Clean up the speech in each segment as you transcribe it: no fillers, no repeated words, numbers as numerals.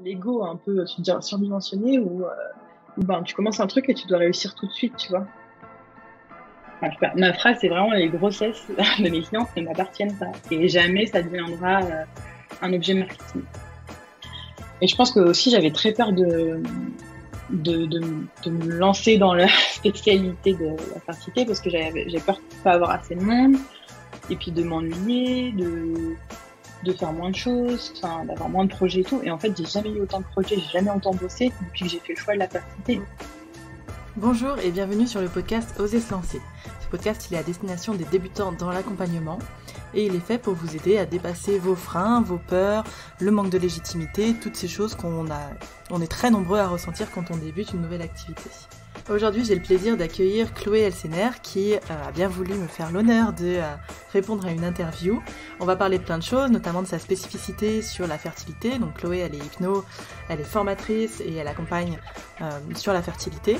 l'ego un peu surdimensionné où ben, tu commences un truc et tu dois réussir tout de suite, tu vois. Enfin, je sais pas, ma phrase, c'est vraiment les grossesses de mes clients ne m'appartiennent pas. Et jamais ça deviendra un objet marketing. Et je pense que aussi, j'avais très peur de me lancer dans la spécialité de la fertilité parce que j'ai peur de pas avoir assez de monde et puis de m'ennuyer, de faire moins de choses, enfin, d'avoir moins de projets et tout. Et en fait, j'ai jamais eu autant de projets, j'ai jamais autant bossé depuis que j'ai fait le choix de la fertilité. Bonjour et bienvenue sur le podcast Oser se lancer. Ce podcast, il est à destination des débutants dans l'accompagnement et il est fait pour vous aider à dépasser vos freins, vos peurs, le manque de légitimité, toutes ces choses on est très nombreux à ressentir quand on débute une nouvelle activité. Aujourd'hui, j'ai le plaisir d'accueillir Chloé Elsener qui a bien voulu me faire l'honneur de répondre à une interview. On va parler de plein de choses, notamment de sa spécificité sur la fertilité. Donc Chloé, elle est hypno, elle est formatrice et elle accompagne sur la fertilité.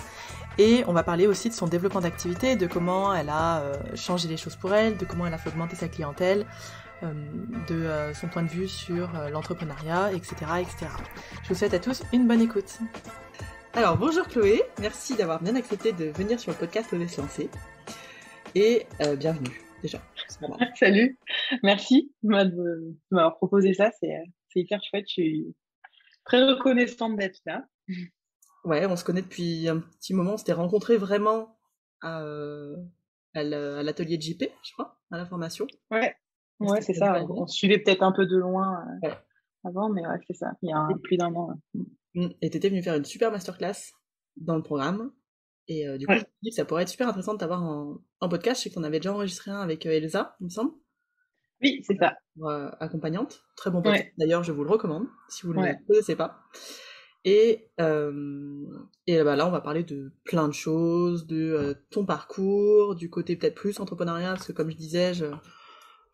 Et on va parler aussi de son développement d'activité, de comment elle a changé les choses pour elle, de comment elle a fait augmenter sa clientèle, de son point de vue sur l'entrepreneuriat, etc., etc. Je vous souhaite à tous une bonne écoute. Alors bonjour Chloé, merci d'avoir bien accepté de venir sur le podcast Oser se lancer. Et bienvenue déjà. Salut, merci de m'avoir proposé ça, c'est hyper chouette, je suis très reconnaissante d'être là. Ouais, on se connaît depuis un petit moment, on s'était rencontrés vraiment à l'atelier de JP, je crois, à la formation. Ouais, c'est ça, on se suivait peut-être un peu de loin avant, mais ouais, c'est ça, il y a plus d'un an. Et t'étais venue faire une super masterclass dans le programme. Et du coup, je me suis dit que ça pourrait être super intéressant de t'avoir en podcast. Je sais qu'on avait déjà enregistré un avec Elsa, il me semble. Oui, c'est ça. Accompagnante. Très bon podcast. D'ailleurs, je vous le recommande, si vous ne le connaissez pas. Et là, on va parler de plein de choses, de ton parcours, du côté peut-être plus entrepreneuriat, parce que comme je disais, je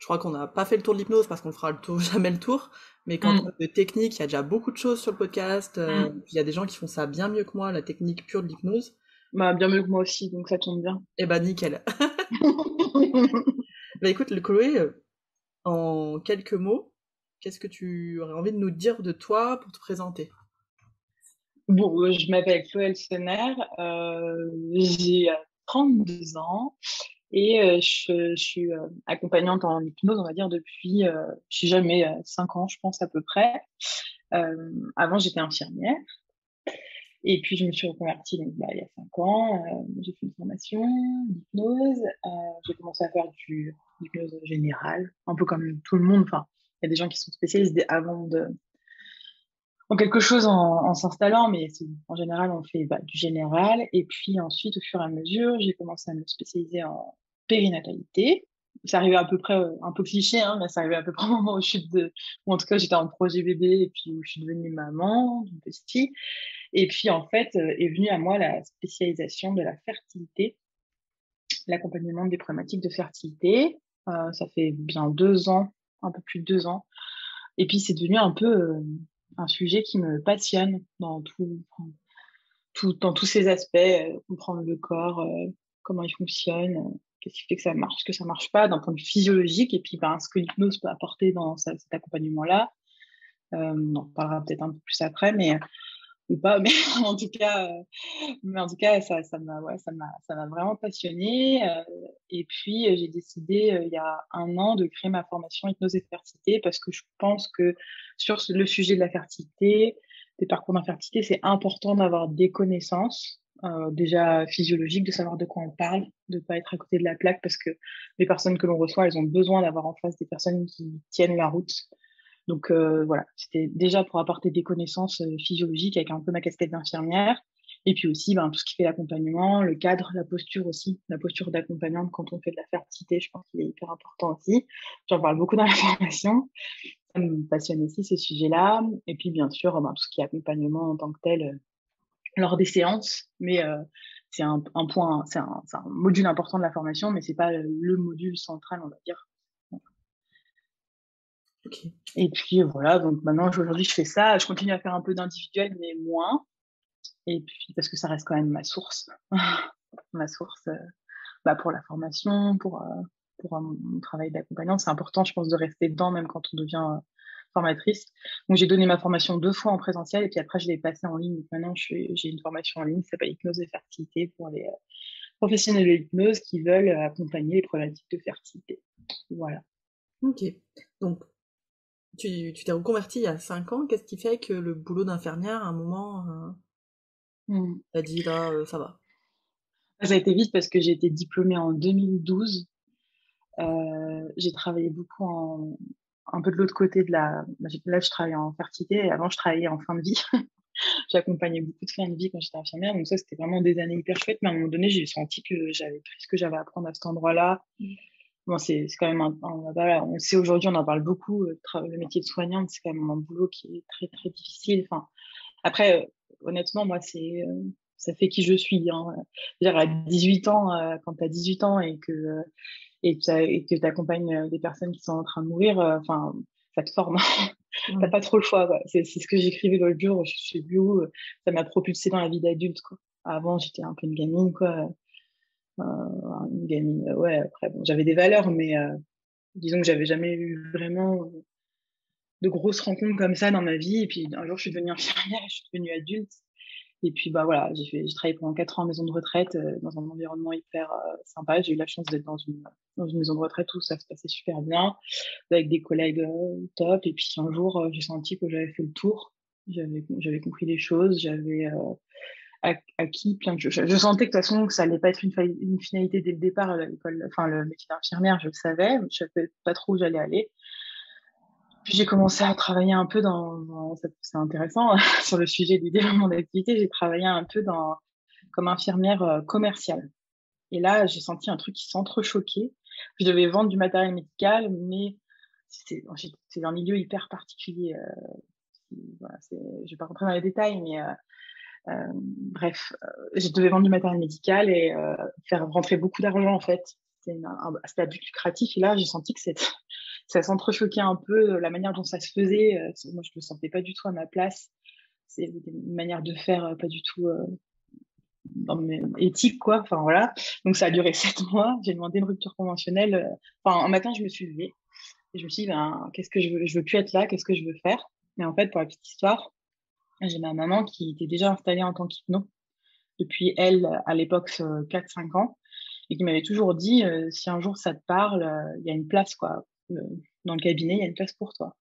crois qu'on n'a pas fait le tour de l'hypnose parce qu'on fera jamais le tour. Mais quand on parle de technique, il y a déjà beaucoup de choses sur le podcast. Il y a des gens qui font ça bien mieux que moi, la technique pure de l'hypnose. Bah, bien mieux que moi aussi, donc ça tombe bien. Eh bah, nickel. Bah, écoute, Chloé, en quelques mots, qu'est-ce que tu aurais envie de nous dire de toi pour te présenter? Bon, je m'appelle Chloé Elsener, j'ai 32 ans et je suis accompagnante en hypnose, on va dire, depuis, je sais jamais, 5 ans, je pense, à peu près. Avant, j'étais infirmière. Et puis, je me suis reconvertie donc, il y a 5 ans. J'ai fait une formation d'hypnose. J'ai commencé à faire du hypnose générale, un peu comme tout le monde. Enfin, il y a des gens qui sont spécialisés avant en quelque chose en s'installant, mais en général, on fait du général. Et puis ensuite, au fur et à mesure, j'ai commencé à me spécialiser en périnatalité. Ça arrivait à peu près, un peu cliché, hein, mais ça arrivait à peu près au moment où ou en tout cas, j'étais en projet bébé et puis où je suis devenue maman d'une petite fille. Et puis, en fait, est venue à moi la spécialisation de la fertilité, l'accompagnement des problématiques de fertilité. Ça fait bien 2 ans, un peu plus de 2 ans. Et puis, c'est devenu un peu un sujet qui me passionne dans tous ces aspects, comprendre le corps, comment il fonctionne, qu'est-ce qui fait que ça marche, ce que ça marche pas d'un point de vue physiologique, et puis ce que l'hypnose peut apporter dans cet accompagnement-là. On en parlera peut-être un peu plus après, mais ou pas, mais en tout cas, ça m'a vraiment passionnée. Et puis, j'ai décidé il y a un an de créer ma formation hypnose et fertilité parce que je pense que sur le sujet de la fertilité, des parcours d'infertilité, c'est important d'avoir des connaissances déjà physiologiques, de savoir de quoi on parle, de pas être à côté de la plaque parce que les personnes que l'on reçoit, elles ont besoin d'avoir en face des personnes qui tiennent la route. Donc voilà, c'était déjà pour apporter des connaissances physiologiques avec un peu ma casquette d'infirmière. Et puis aussi, tout ce qui fait l'accompagnement, le cadre, la posture aussi, la posture d'accompagnante quand on fait de la fertilité, je pense qu'il est hyper important aussi. J'en parle beaucoup dans la formation. Ça me passionne aussi ces sujets-là. Et puis bien sûr, tout ce qui est accompagnement en tant que tel lors des séances. Mais c'est un point, c'est un module important de la formation, mais c'est pas le module central, on va dire. Okay. Et puis voilà, donc maintenant aujourd'hui je fais ça, je continue à faire un peu d'individuel mais moins. Et puis parce que ça reste quand même ma source, ma source pour la formation, pour mon travail d'accompagnante, c'est important je pense de rester dedans même quand on devient formatrice. Donc, j'ai donné ma formation 2 fois en présentiel et puis après, je l'ai passée en ligne. Donc, maintenant, j'ai une formation en ligne qui s'appelle Hypnose et fertilité pour les professionnels de l'hypnose qui veulent accompagner les problématiques de fertilité. Voilà. Ok. Donc, tu t'es reconvertie il y a 5 ans. Qu'est-ce qui fait que le boulot d'infirmière, à un moment, t'as dit là, ça va? Ça a été vite parce que j'ai été diplômée en 2012. J'ai travaillé beaucoup un peu de l'autre côté de la. Là, je travaille en fertilité et avant, je travaillais en fin de vie. J'accompagnais beaucoup de fins de vie quand j'étais infirmière. Donc, ça, c'était vraiment des années hyper chouettes. Mais à un moment donné, j'ai senti que j'avais pris ce que j'avais à apprendre à cet endroit-là. Bon, c'est quand même voilà, on sait aujourd'hui, on en parle beaucoup. Le métier de soignante, c'est quand même un boulot qui est très, très difficile. Enfin, après, honnêtement, moi, ça fait qui je suis. Hein. C'est-à-dire, à 18 ans, quand tu as 18 ans et que tu accompagnes des personnes qui sont en train de mourir, enfin, ça te forme. T'as pas trop le choix. Quoi. C'est ce que j'écrivais l'autre jour, je sais plus où, ça m'a propulsée dans la vie d'adulte. Quoi. Avant, j'étais un peu une gamine, quoi. Une gamine, ouais, après, bon, j'avais des valeurs, mais disons que j'avais jamais eu vraiment de grosses rencontres comme ça dans ma vie. Et puis un jour, je suis devenue infirmière et je suis devenue adulte. Et puis, bah voilà, j'ai travaillé pendant 4 ans en maison de retraite, dans un environnement hyper sympa. J'ai eu la chance d'être dans une maison de retraite où ça se passait super bien, avec des collègues top. Et puis un jour, j'ai senti que j'avais fait le tour. J'avais compris les choses, j'avais acquis plein de choses. Je sentais que de toute façon, que ça allait pas être une finalité dès le départ, l'école, enfin, le métier d'infirmière, je le savais, je savais pas trop où j'allais aller. Puis j'ai commencé à travailler un peu c'est intéressant, sur le sujet du développement d'activité, j'ai travaillé un peu comme infirmière commerciale. Et là, j'ai senti un truc qui s'entrechoquait. Je devais vendre du matériel médical, mais c'est un milieu hyper particulier. Voilà, je vais pas rentrer dans les détails, mais bref, je devais vendre du matériel médical et faire rentrer beaucoup d'argent en fait. C'était à but lucratif. Et là, j'ai senti que ça s'entrechoquait un peu la manière dont ça se faisait. Moi, je me sentais pas du tout à ma place. C'est une manière de faire pas du tout éthique, quoi. Enfin, voilà. Donc, ça a duré 7 mois. J'ai demandé une rupture conventionnelle. Enfin, un matin, je me suis levée et je me suis dit, ben, qu'est-ce que je veux? Je veux plus être là. Qu'est-ce que je veux faire? Et en fait, pour la petite histoire, j'ai ma maman qui était déjà installée en tant qu'hypno depuis, elle, à l'époque, 4-5 ans, et qui m'avait toujours dit, si un jour ça te parle, il y a une place, quoi. Dans le cabinet, il y a une place pour toi.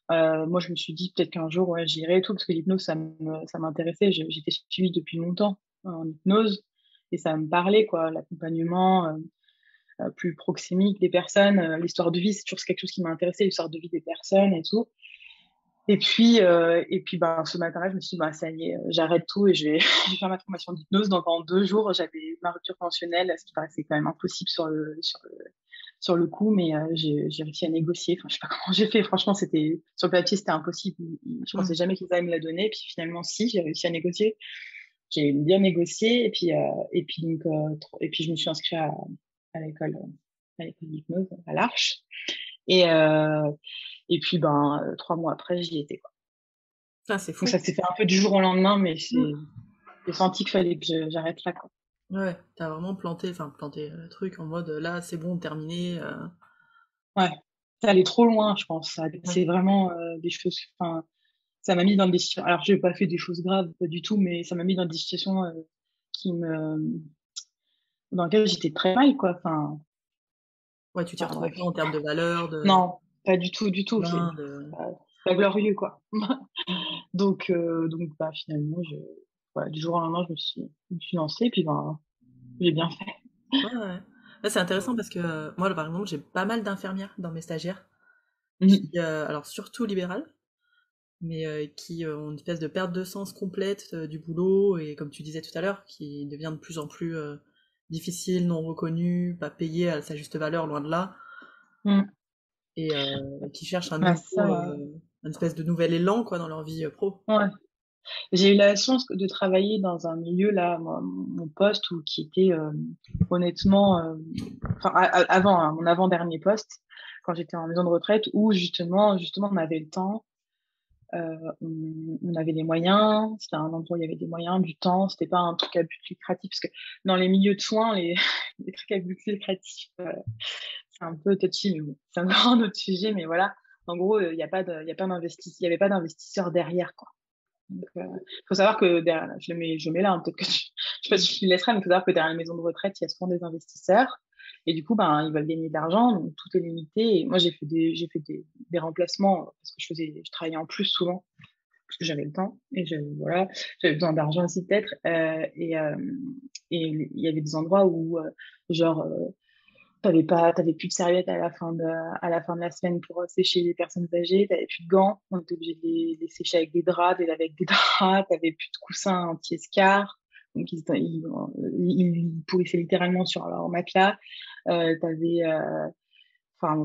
Moi, je me suis dit peut-être qu'un jour, ouais, j'irai et tout, parce que l'hypnose, ça m'intéressait. J'étais suivie depuis longtemps en hypnose et ça me parlait, quoi. L'accompagnement plus proxémique des personnes, l'histoire de vie, c'est toujours quelque chose qui m'a intéressé, l'histoire de vie des personnes et tout. Et puis ben, ce matin-là, je me suis dit, bah, ça y est, j'arrête tout et je vais, je vais faire ma formation d'hypnose. Donc, en 2 jours, j'avais ma rupture conventionnelle, ce qui paraissait quand même impossible sur le coup, mais j'ai réussi à négocier. Enfin, je sais pas comment j'ai fait. Franchement, sur le papier, c'était impossible. Je pensais jamais qu'ils allaient me la donner. Et puis finalement, si, j'ai réussi à négocier. J'ai bien négocié. Et puis je me suis inscrite à l'école d'hypnose, à l'Arche. Et, et puis, 3 mois après, j'y étais, quoi. Ah, c'est fou. Donc, ça s'est fait un peu du jour au lendemain, mais j'ai senti qu'il fallait que j'arrête là, quoi. Ouais, t'as vraiment planté le truc en mode là, c'est bon, terminé. Ouais. Ça allait trop loin, je pense. Ouais. C'est vraiment des choses. Enfin, ça m'a mis dans des situations. Alors, j'ai pas fait des choses graves, pas du tout, mais ça m'a mis dans des situations dans lesquelles j'étais très mal, quoi. Enfin, Ouais, tu t'y retrouvais bref. pas en termes de valeur, Non, pas du tout, du tout. plein C'est pas glorieux, quoi. Donc, finalement, voilà, du jour au lendemain, je me suis lancée, puis j'ai bien fait. Ouais, ouais. Là, c'est intéressant parce que moi, là, par exemple, j'ai pas mal d'infirmières dans mes stagiaires qui, Mhm. alors surtout libérales, mais qui ont une espèce de perte de sens complète du boulot et comme tu disais tout à l'heure, qui devient de plus en plus difficile, non reconnu, pas payé à sa juste valeur, loin de là, Mhm. et qui cherchent Ça, une espèce de nouvel élan quoi dans leur vie pro. ouais. J'ai eu la chance de travailler dans un milieu, là, mon poste, qui était honnêtement, enfin, avant, hein, mon avant-dernier poste, quand j'étais en maison de retraite, où justement, on avait le temps, on avait les moyens, c'était un endroit où il y avait des moyens, du temps, c'était pas un truc à but lucratif, parce que dans les milieux de soins, les trucs à but lucratif, c'est un peu touchy, mais bon, c'est encore un autre sujet, mais voilà. En gros, il y avait pas d'investisseur derrière, quoi. Donc, faut savoir que derrière, je le mets là, hein, peut-être que je sais pas si je le laisserai, mais il faut savoir que derrière les maisons de retraite, il y a souvent des investisseurs. Et du coup, ben, ils veulent gagner de l'argent, donc tout est limité. Et moi, des remplacements parce que je travaillais en plus souvent parce que j'avais le temps et voilà, j'avais besoin d'argent aussi peut-être. Et il y avait des endroits où, genre, t'avais plus de serviettes à la fin de la semaine pour sécher les personnes âgées, t'avais plus de gants, on était obligé de les sécher avec des draps, de les laver avec des draps, t'avais plus de coussins anti-escar, donc ils pourrissaient littéralement sur leur matelas, t'avais, enfin, bon,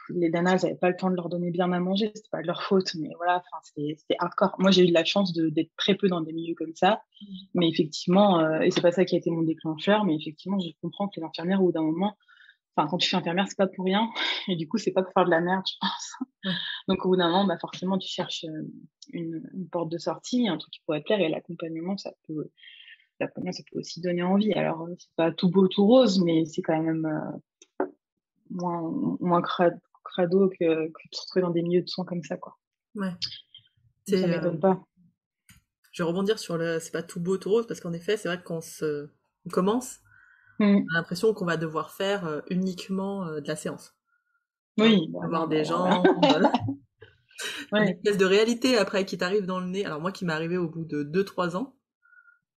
les nanas, j'avais pas le temps de leur donner bien à manger, c'était pas de leur faute, mais voilà, enfin, c'était hardcore. Moi, j'ai eu de la chance d'être très peu dans des milieux comme ça, mais effectivement, et c'est pas ça qui a été mon déclencheur, mais effectivement, je comprends que les infirmières, au bout d'un moment, enfin, quand tu fais infirmière, c'est pas pour rien. Et du coup, c'est pas pour faire de la merde, je pense. Ouais. Donc, au bout d'un moment, bah, forcément, tu cherches une porte de sortie, un truc qui pourrait te plaire. Et l'accompagnement, ça peut aussi donner envie. Alors, c'est pas tout beau, tout rose, mais c'est quand même moins crado que de se retrouver dans des milieux de soins comme ça, quoi. Ouais. Ça m'étonne pas. Je vais rebondir sur c'est pas tout beau, tout rose, parce qu'en effet, c'est vrai que quand on commence, on a l'impression qu'on va devoir faire uniquement de la séance. Oui, Avoir des gens, une espèce de réalité après qui t'arrive dans le nez. Alors moi qui m'est arrivé au bout de 2-3 ans,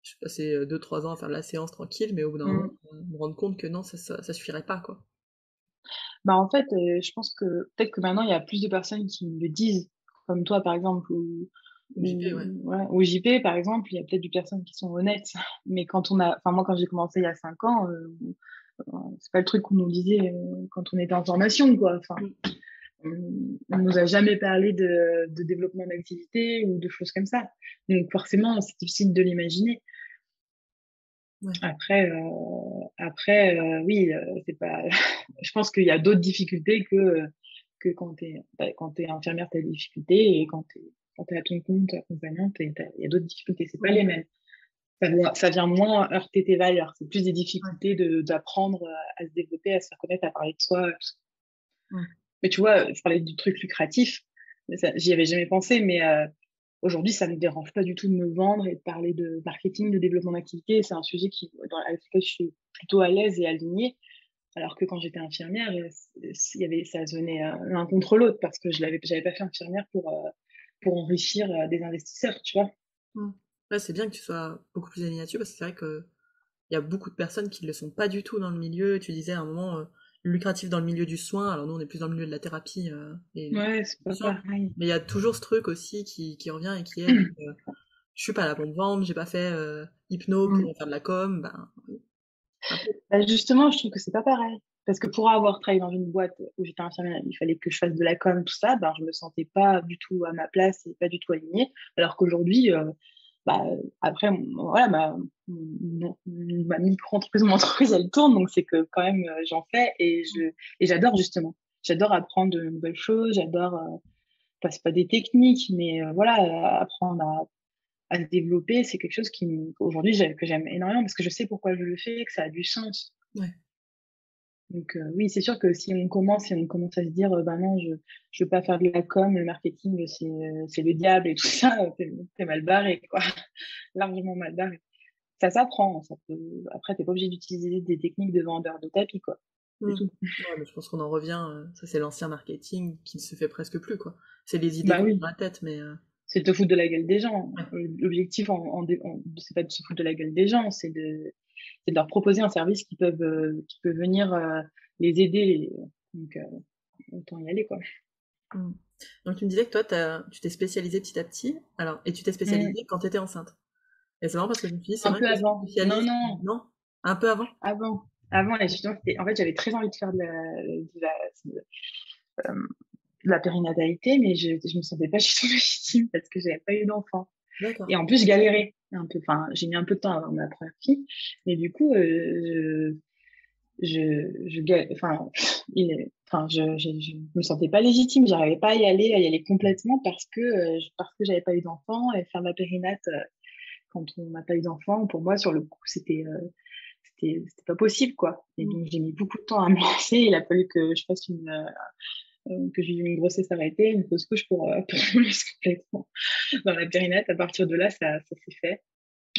je suis passé 2-3 ans à faire de la séance tranquille, mais au bout d'un moment, me rendre compte que non, ça suffirait pas, quoi. Bah, en fait, je pense que peut-être que maintenant, il y a plus de personnes qui me le disent, comme toi, par exemple, JP, ouais. ou JP, par exemple, il y a peut-être des personnes qui sont honnêtes. Mais enfin, moi, quand j'ai commencé il y a 5 ans, c'est pas le truc qu'on nous disait quand on était en formation, quoi. Enfin, on nous a jamais parlé de développement d'activité ou de choses comme ça. Donc, forcément, c'est difficile de l'imaginer. Ouais. Après, oui, c'est pas. Je pense qu'il y a d'autres difficultés que quand t'es infirmière, t'as des difficultés et quand t'es à ton compte, accompagnante, il y a d'autres difficultés. C'est pas les mêmes. Ça vient moins heurter tes valeurs. C'est plus des difficultés d'apprendre à se développer, à se faire connaître, à parler de soi. Mais tu vois, je parlais du truc lucratif. J'y avais jamais pensé, mais aujourd'hui, ça ne me dérange pas du tout de me vendre et de parler de marketing, de développement d'activité. C'est un sujet avec lequel je suis plutôt à l'aise et alignée. Alors que quand j'étais infirmière, ça venait l'un contre l'autre parce que j'avais pas fait infirmière pour enrichir des investisseurs, tu vois. Ouais, c'est bien que tu sois beaucoup plus alignée là-dessus parce que c'est vrai que il y a beaucoup de personnes qui ne le sont pas du tout dans le milieu. Tu disais à un moment lucratif dans le milieu du soin, alors nous on est plus dans le milieu de la thérapie Ouais, c'est pas pareil. mais il y a toujours ce truc aussi qui revient et qui est je suis pas là pour me vendre, j'ai pas fait hypno pour faire de la com, ben Bah, justement, je trouve que c'est pas pareil. Parce que pour avoir travaillé dans une boîte où j'étais infirmière, il fallait que je fasse de la com, tout ça, ben, je me sentais pas du tout à ma place et pas du tout alignée. Alors qu'aujourd'hui, bah, après, voilà, ma micro-entreprise, mon entreprise, elle tourne, donc c'est que quand même, j'en fais et j'adore justement. J'adore apprendre de nouvelles choses, j'adore, c'est pas des techniques, mais voilà, apprendre à se développer, c'est quelque chose aujourd'hui, que j'aime énormément parce que je sais pourquoi je le fais, que ça a du sens. ouais. Donc oui, c'est sûr que si on commence à se dire, bah non, je veux pas faire de la com, le marketing, c'est le diable et tout ça, t'es mal barré, quoi. Largement mal barré. Ça s'apprend, après, t'es pas obligé d'utiliser des techniques de vendeur de tapis, quoi. C'est tout. Ouais, mais je pense qu'on en revient, ça c'est l'ancien marketing qui ne se fait presque plus, quoi. C'est les idées Bah qu'on a oui, dans la tête, mais c'est de te foutre de la gueule des gens. ouais. L'objectif, c'est pas de se foutre de la gueule des gens, c'est de leur proposer un service qui peut venir les aider. Donc, autant y aller, quoi. Donc tu me disais que toi, tu t'es spécialisée petit à petit, alors, et tu t'es spécialisée quand tu étais enceinte. Et c'est marrant parce que je me suis dit, c'est Un vrai peu que se avant. Non, spécialise, non, non? Un peu avant? avant, et justement, en fait, j'avais très envie de faire euh, de la périnatalité, mais je me sentais pas du tout légitime parce que j'avais pas eu d'enfant. D'accord. Et en plus, je galérais un peu. Enfin, j'ai mis un peu de temps avant ma première fille, mais du coup, enfin, je me sentais pas légitime. J'arrivais pas à y aller complètement parce que j'avais pas eu d'enfant et faire de la périnate quand on n'a pas eu d'enfant, pour moi, sur le coup, c'était pas possible, quoi. Et donc, j'ai mis beaucoup de temps à me lancer. Il a fallu que je fasse que j'ai eu une grossesse arrêtée, une fausse couche pour me laisser complètement dans la périnette. À partir de là, ça s'est fait.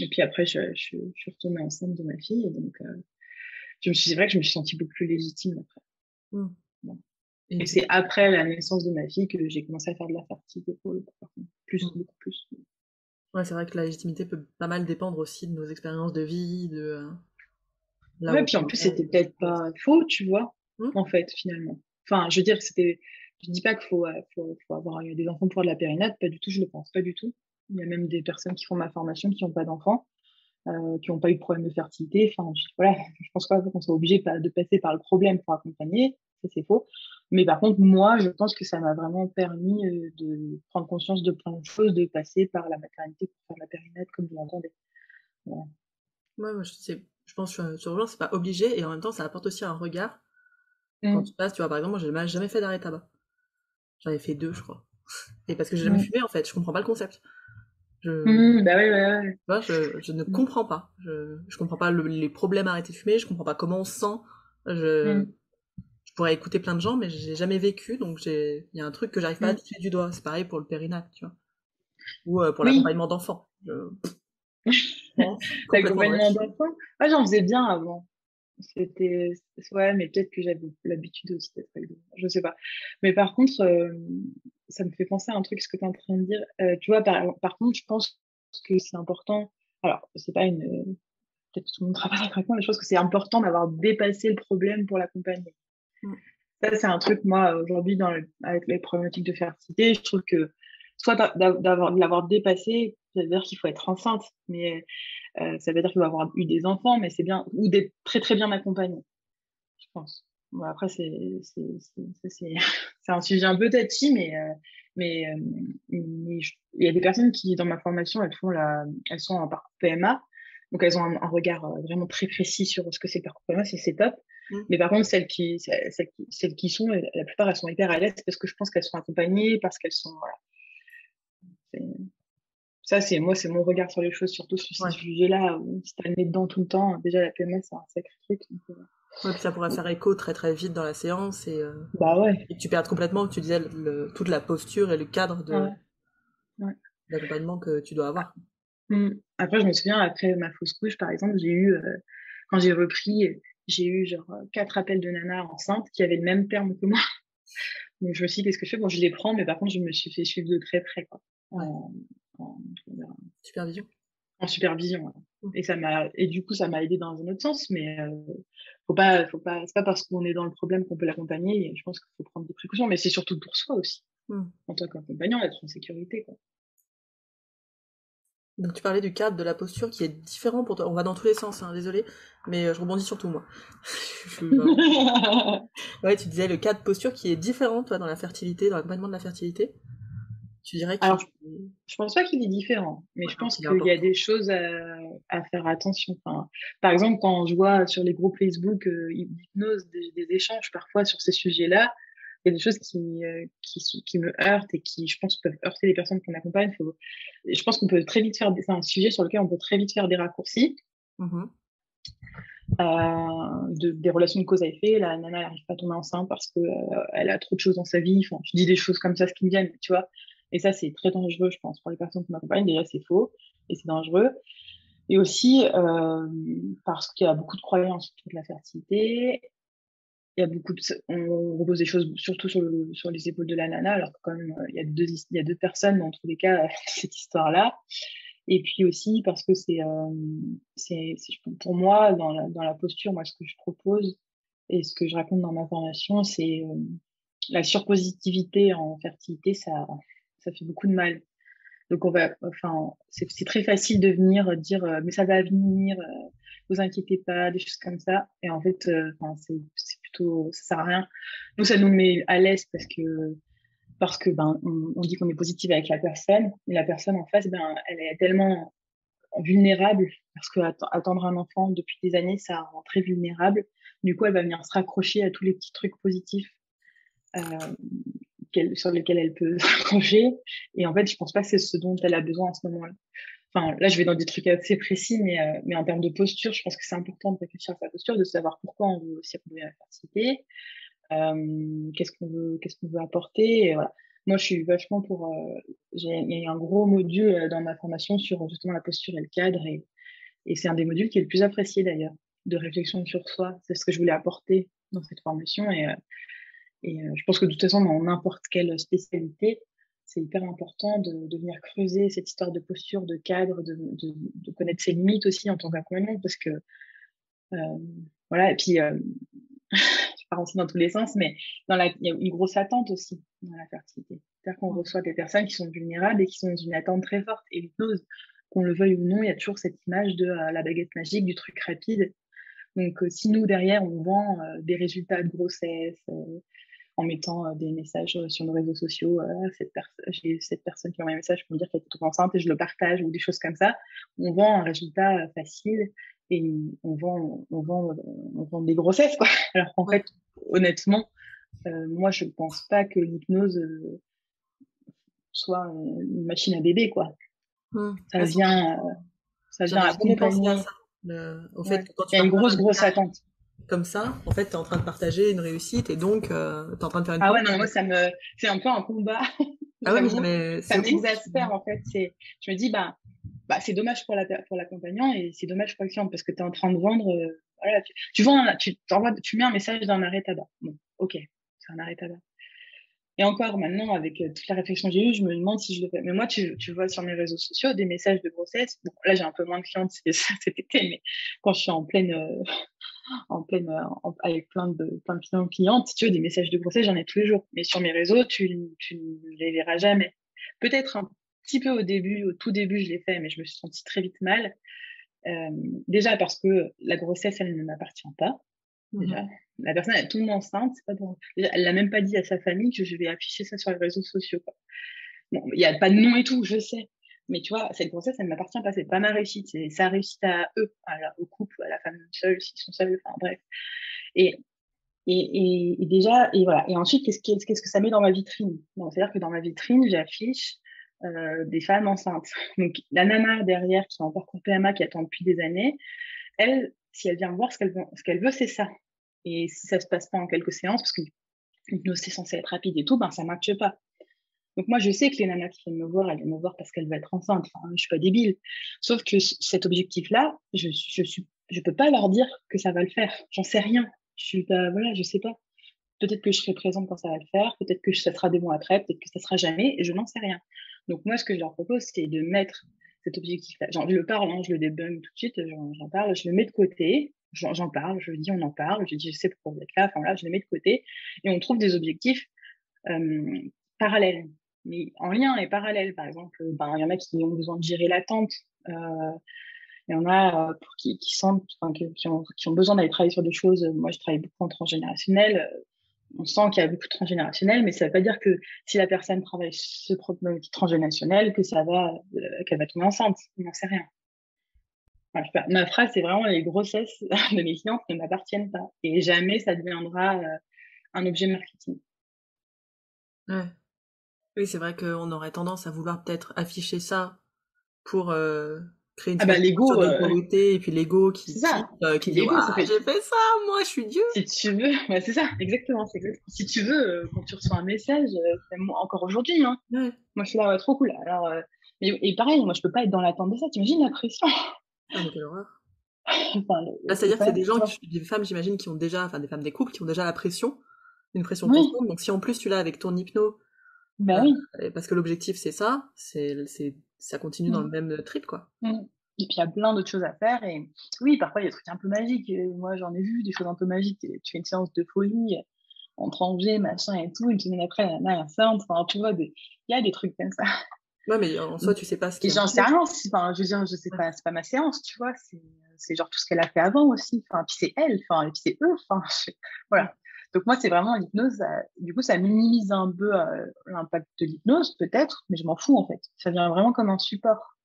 Et puis après, je suis retournée enceinte de ma fille. Et donc, c'est vrai que je me suis sentie beaucoup plus légitime après. Mm. Bon. Et Et c'est après la naissance de ma fille que j'ai commencé à faire de la fertilité pour le coup, par contre. Beaucoup plus. Ouais, c'est vrai que la légitimité peut pas mal dépendre aussi de nos expériences de vie, de là Ouais, où puis en on plus, est. c'était peut-être pas faux, tu vois, Mm. en fait, finalement. Enfin, je veux dire, je dis pas qu'il faut avoir des enfants pour de la périnate, pas du tout, je le pense pas du tout. Il y a même des personnes qui font ma formation qui n'ont pas d'enfants, qui n'ont pas eu de problème de fertilité. Enfin, voilà, je pense pas qu'on soit obligé de passer par le problème pour accompagner, ça c'est faux. Mais par contre, moi, je pense que ça m'a vraiment permis de prendre conscience de plein de choses, de passer par la maternité pour faire la périnate, comme vous l'entendez. Voilà. Ouais, moi, je pense que sur le genre, c'est pas obligé, et en même temps, ça apporte aussi un regard. Quand Mm. tu passes, tu vois, par exemple, moi, j'ai jamais fait d'arrêt tabac. J'en ai fait 2, je crois. Et parce que j'ai jamais Mm. fumé, en fait, je comprends pas le concept. Je, Bah oui, ouais, ouais. tu vois, je ne comprends pas. Je comprends pas les problèmes à arrêter de fumer, je comprends pas comment on se sent. Je, Mm. je pourrais écouter plein de gens, mais j'ai jamais vécu, donc il y a un truc que j'arrive pas à Mm. toucher du doigt. C'est pareil pour le périnat, tu vois. Ou pour Oui, l'accompagnement d'enfants. Pense complètement dans la l'accompagnement chimie. d'enfants. Ah, j'en faisais bien avant. C'était, ouais, mais peut-être que j'avais l'habitude aussi d'être avec des enfants, je sais pas. Mais par contre, ça me fait penser à un truc, ce que tu es en train de dire. Tu vois, par contre, je pense que c'est important. Alors, c'est pas une, peut-être que tout le monde ne sera pas d'accord avec moi, mais je pense que c'est important d'avoir dépassé le problème pour l'accompagner. Mm. Ça, c'est un truc, moi, aujourd'hui, avec les problématiques de fertilité, je trouve que soit de l'avoir dépassé, ça veut dire qu'il faut être enceinte, mais ça veut dire qu'il faut avoir eu des enfants, mais c'est bien, ou d'être très très bien accompagné, je pense. Bon, après, c'est un sujet un peu touchy, mais, il y a des personnes qui, dans ma formation, elles sont en parcours PMA, donc elles ont un regard vraiment très précis sur ce que c'est le parcours PMA, c'est top. Mm. Mais par contre, celles qui sont, la plupart, elles sont hyper à l'aise parce que je pense qu'elles sont accompagnées, parce qu'elles sont, voilà. C'est- Ça, c'est mon regard sur les choses, surtout sur ces Ouais. sujets-là, où si t'as le nez dedans tout le temps, déjà la PMS, c'est un sacré truc. Donc, Ouais, puis ça pourrait faire écho très très vite dans la séance bah ouais, et que tu perdes complètement, tu disais, toute la posture et le cadre ouais, ouais. d'accompagnement que tu dois avoir. Après, je me souviens, après ma fausse couche, par exemple, quand j'ai repris, j'ai eu genre 4 appels de nanas enceintes qui avaient le même terme que moi. Donc je me suis dit, qu'est-ce que je fais? Bon, je les prends, mais par contre, je me suis fait suivre de très près, quoi. Ouais. En, en, Supervision. en supervision. Voilà. Mm. Et du coup, ça m'a aidé dans un autre sens, mais c'est pas parce qu'on est dans le problème qu'on peut l'accompagner. Et je pense qu'il faut prendre des précautions, mais c'est surtout pour soi aussi, Mm. en tant qu'accompagnant, être en sécurité, quoi. Donc tu parlais du cadre, de la posture qui est différent pour toi. On va dans tous les sens, hein, désolé, mais je rebondis sur tout moi. Je suis vraiment- Ouais, tu disais le cadre posture qui est différent, toi, dans la fertilité, dans l'accompagnement de la fertilité. Tu dirais qu'il Alors, je pense pas qu'il est différent, mais ouais, je non, pense qu'il est qu'il y a important. des choses à faire attention. Enfin, par exemple, quand je vois sur les groupes Facebook d'hypnose des échanges parfois sur ces sujets-là, il y a des choses qui me heurtent et qui, je pense, peuvent heurter les personnes qu'on accompagne. Je pense qu'on peut très vite c'est un sujet sur lequel on peut très vite faire des raccourcis, Mhm. des relations de cause à effet. La nana, elle n'arrive pas à tomber enceinte parce que elle a trop de choses dans sa vie. Enfin, je dis des choses comme ça, ce qui me viennent, tu vois. Et ça, c'est très dangereux, je pense, pour les personnes qui m'accompagnent. Déjà, c'est faux et c'est dangereux. Et aussi parce qu'il y a beaucoup de croyances sur la fertilité. Il y a on repose des choses surtout sur les épaules de la nana, alors que quand même, il y a deux personnes dans tous les cas cette histoire-là. Et puis aussi parce que pour moi, dans la posture, moi, ce que je propose et ce que je raconte dans ma formation, c'est la surpositivité en fertilité, ça fait beaucoup de mal. Donc enfin, c'est très facile de venir dire, mais ça va venir, vous inquiétez pas, des choses comme ça. Et en fait, enfin, c'est plutôt, ça sert à rien. Nous, ça nous met à l'aise parce que ben, on dit qu'on est positif avec la personne, mais la personne en face, ben, elle est tellement vulnérable parce que attendre un enfant depuis des années, ça rend très vulnérable. Du coup, elle va venir se raccrocher à tous les petits trucs positifs euh, sur lesquels elle peut s'accrocher. Et en fait, je pense pas que c'est ce dont elle a besoin à ce moment-là. Enfin, là, je vais dans des trucs assez précis, mais en termes de posture, je pense que c'est important de réfléchir à sa posture, de savoir pourquoi on veut aussi retrouver la fertilité, qu'est-ce qu'on veut apporter. Et voilà. Moi, je suis vachement pour. Il y a un gros module dans ma formation sur justement la posture et le cadre, et c'est un des modules qui est le plus apprécié d'ailleurs, de réflexion sur soi. C'est ce que je voulais apporter dans cette formation, et je pense que de toute façon, dans n'importe quelle spécialité, c'est hyper important de venir creuser cette histoire de posture, de cadre, de connaître ses limites aussi en tant qu'accompagnant, parce que voilà. Et puis, je pars aussi dans tous les sens, mais il y a une grosse attente aussi dans la fertilité. C'est-à-dire qu'on reçoit des personnes qui sont vulnérables et qui sont dans une attente très forte. Et l'hypnose, qu'on le veuille ou non, il y a toujours cette image de la baguette magique, du truc rapide. Donc, si nous, derrière, on vend des résultats de grossesse, en mettant des messages sur nos réseaux sociaux, j'ai cette personne qui envoie un message pour me dire qu'elle est enceinte et je le partage, ou des choses comme ça, on vend un résultat facile, et on vend des grossesses, quoi. Alors qu'en fait, honnêtement, moi, je ne pense pas que l'hypnose soit une machine à bébé, quoi. Ça vient J'avais jamais pensé à accompagner. ça. Au fait, que quand Il tu y a une partages un grosse message attente. comme ça, en fait, tu es en train de partager une réussite et donc tu es en train de faire une Ah ouais, promesse. non, moi, c'est un peu un combat. Ah ouais, J'avoue, mais ça c'est ouf. m'exaspère, en fait. Je me dis, c'est dommage pour l'accompagnant, et c'est dommage pour le client, parce que tu es en train de vendre. Voilà, tu mets un message d'un arrêt tabac. Bon, ok, c'est un arrêt tabac. Et encore maintenant, avec toute la réflexion que j'ai eue, je me demande si je le fais. Mais moi, tu vois sur mes réseaux sociaux des messages de grossesse. Bon, là, j'ai un peu moins de clientes cet été, mais quand je suis avec plein de clientes, si tu veux, des messages de grossesse, j'en ai tous les jours. Mais sur mes réseaux, tu ne les verras jamais. Peut-être un petit peu au tout début, je l'ai fait, mais je me suis sentie très vite mal. Déjà parce que la grossesse, elle ne m'appartient pas. Déjà, la personne, elle tombe enceinte, c'est pas bon. Déjà, elle l'a même pas dit à sa famille que je vais afficher ça sur les réseaux sociaux, quoi. Bon, il y a pas de nom et tout, je sais. Mais tu vois, cette grossesse, elle ne m'appartient pas. C'est pas ma réussite. C'est sa réussite à eux, au couple, à la femme seule, s'ils sont seuls, enfin bref. Et, et déjà, et voilà. Et ensuite, qu'est-ce que ça met dans ma vitrine? Bon, c'est-à-dire que dans ma vitrine, j'affiche des femmes enceintes. Donc, la nana derrière, qui est encore en PMA, qui attend depuis des années, elle, si elle vient me voir, ce qu'elle veut, c'est ça. Et si ça se passe pas en quelques séances, parce que l'hypnose, c'est censé être rapide et tout, ça marche pas. Donc moi, je sais que les nanas qui viennent me voir, elles viennent me voir parce qu'elles veulent être enceintes. Enfin, je suis pas débile. Sauf que cet objectif-là, je peux pas leur dire que ça va le faire. J'en sais rien. Je suis pas, voilà, je sais pas. Peut-être que je serai présente quand ça va le faire. Peut-être que ça sera des mois après. Peut-être que ça sera jamais. Et je n'en sais rien. Donc moi, ce que je leur propose, c'est de mettre cet objectif-là. Genre, je le parle, je le débunk tout de suite. J'en parle. Je le mets de côté. J'en parle. Je dis, on en parle. Je dis, je sais pourquoi vous êtes là. Enfin là, je le mets de côté. Et on trouve des objectifs parallèles, mais en lien et parallèle. Par exemple, il y en a qui ont besoin de gérer l'attente. Il y en a sentent, qui ont besoin d'aller travailler sur des choses. Moi, je travaille beaucoup en transgénérationnel. On sent qu'il y a beaucoup de transgénérationnel, mais ça ne veut pas dire que si la personne travaille ce problématique transgénérationnel, qu'elle va tomber enceinte. On n'en sait rien. Enfin, ma phrase, c'est vraiment: les grossesses de mes clientes ne m'appartiennent pas. Et jamais ça deviendra un objet marketing. Ouais. Oui, c'est vrai qu'on aurait tendance à vouloir peut-être afficher ça pour créer une L'ego, de d'autorité, et puis l'ego c'est qui ça. qui dit L'ego, ça fait. j'ai fait ça, moi je suis Dieu. Si tu veux, c'est ça, exactement, Si tu veux, quand tu reçois un message, même moi, encore aujourd'hui, hein, Ouais. moi je suis là, ouais, trop cool. Alors, et pareil, moi je peux pas être dans l'attente de ça. T'imagines la pression? Ah, mais quelle horreur. Enfin, C'est-à-dire que c'est des gens, tu vois. des femmes, j'imagine, qui ont déjà, enfin des femmes, des couples qui ont déjà la pression, une pression Oui, constante. Donc si en plus tu l'as avec ton hypno, oui. parce que l'objectif c'est ça, ça continue dans le Mm, même trip, quoi. mm. Et puis il y a plein d'autres choses à faire. Et oui, parfois il y a des trucs un peu magiques. Moi j'en ai vu des choses un peu magiques. Tu fais une séance de folie en 3G, machin et tout, une semaine après, la nana est enceinte. Enfin, tu vois, il y a des trucs comme ça. Ouais, mais en soi, tu sais pas ce qui Et est en j'en sais cours. rien. Enfin, je veux dire, je sais pas, c'est pas ma séance, tu vois. C'est genre tout ce qu'elle a fait avant aussi. Enfin, puis c'est elle, enfin, et puis c'est eux. Enfin, voilà. Donc moi, c'est vraiment l'hypnose. Du coup, ça minimise un peu l'impact de l'hypnose, peut-être, mais je m'en fous en fait. Ça vient vraiment comme un support.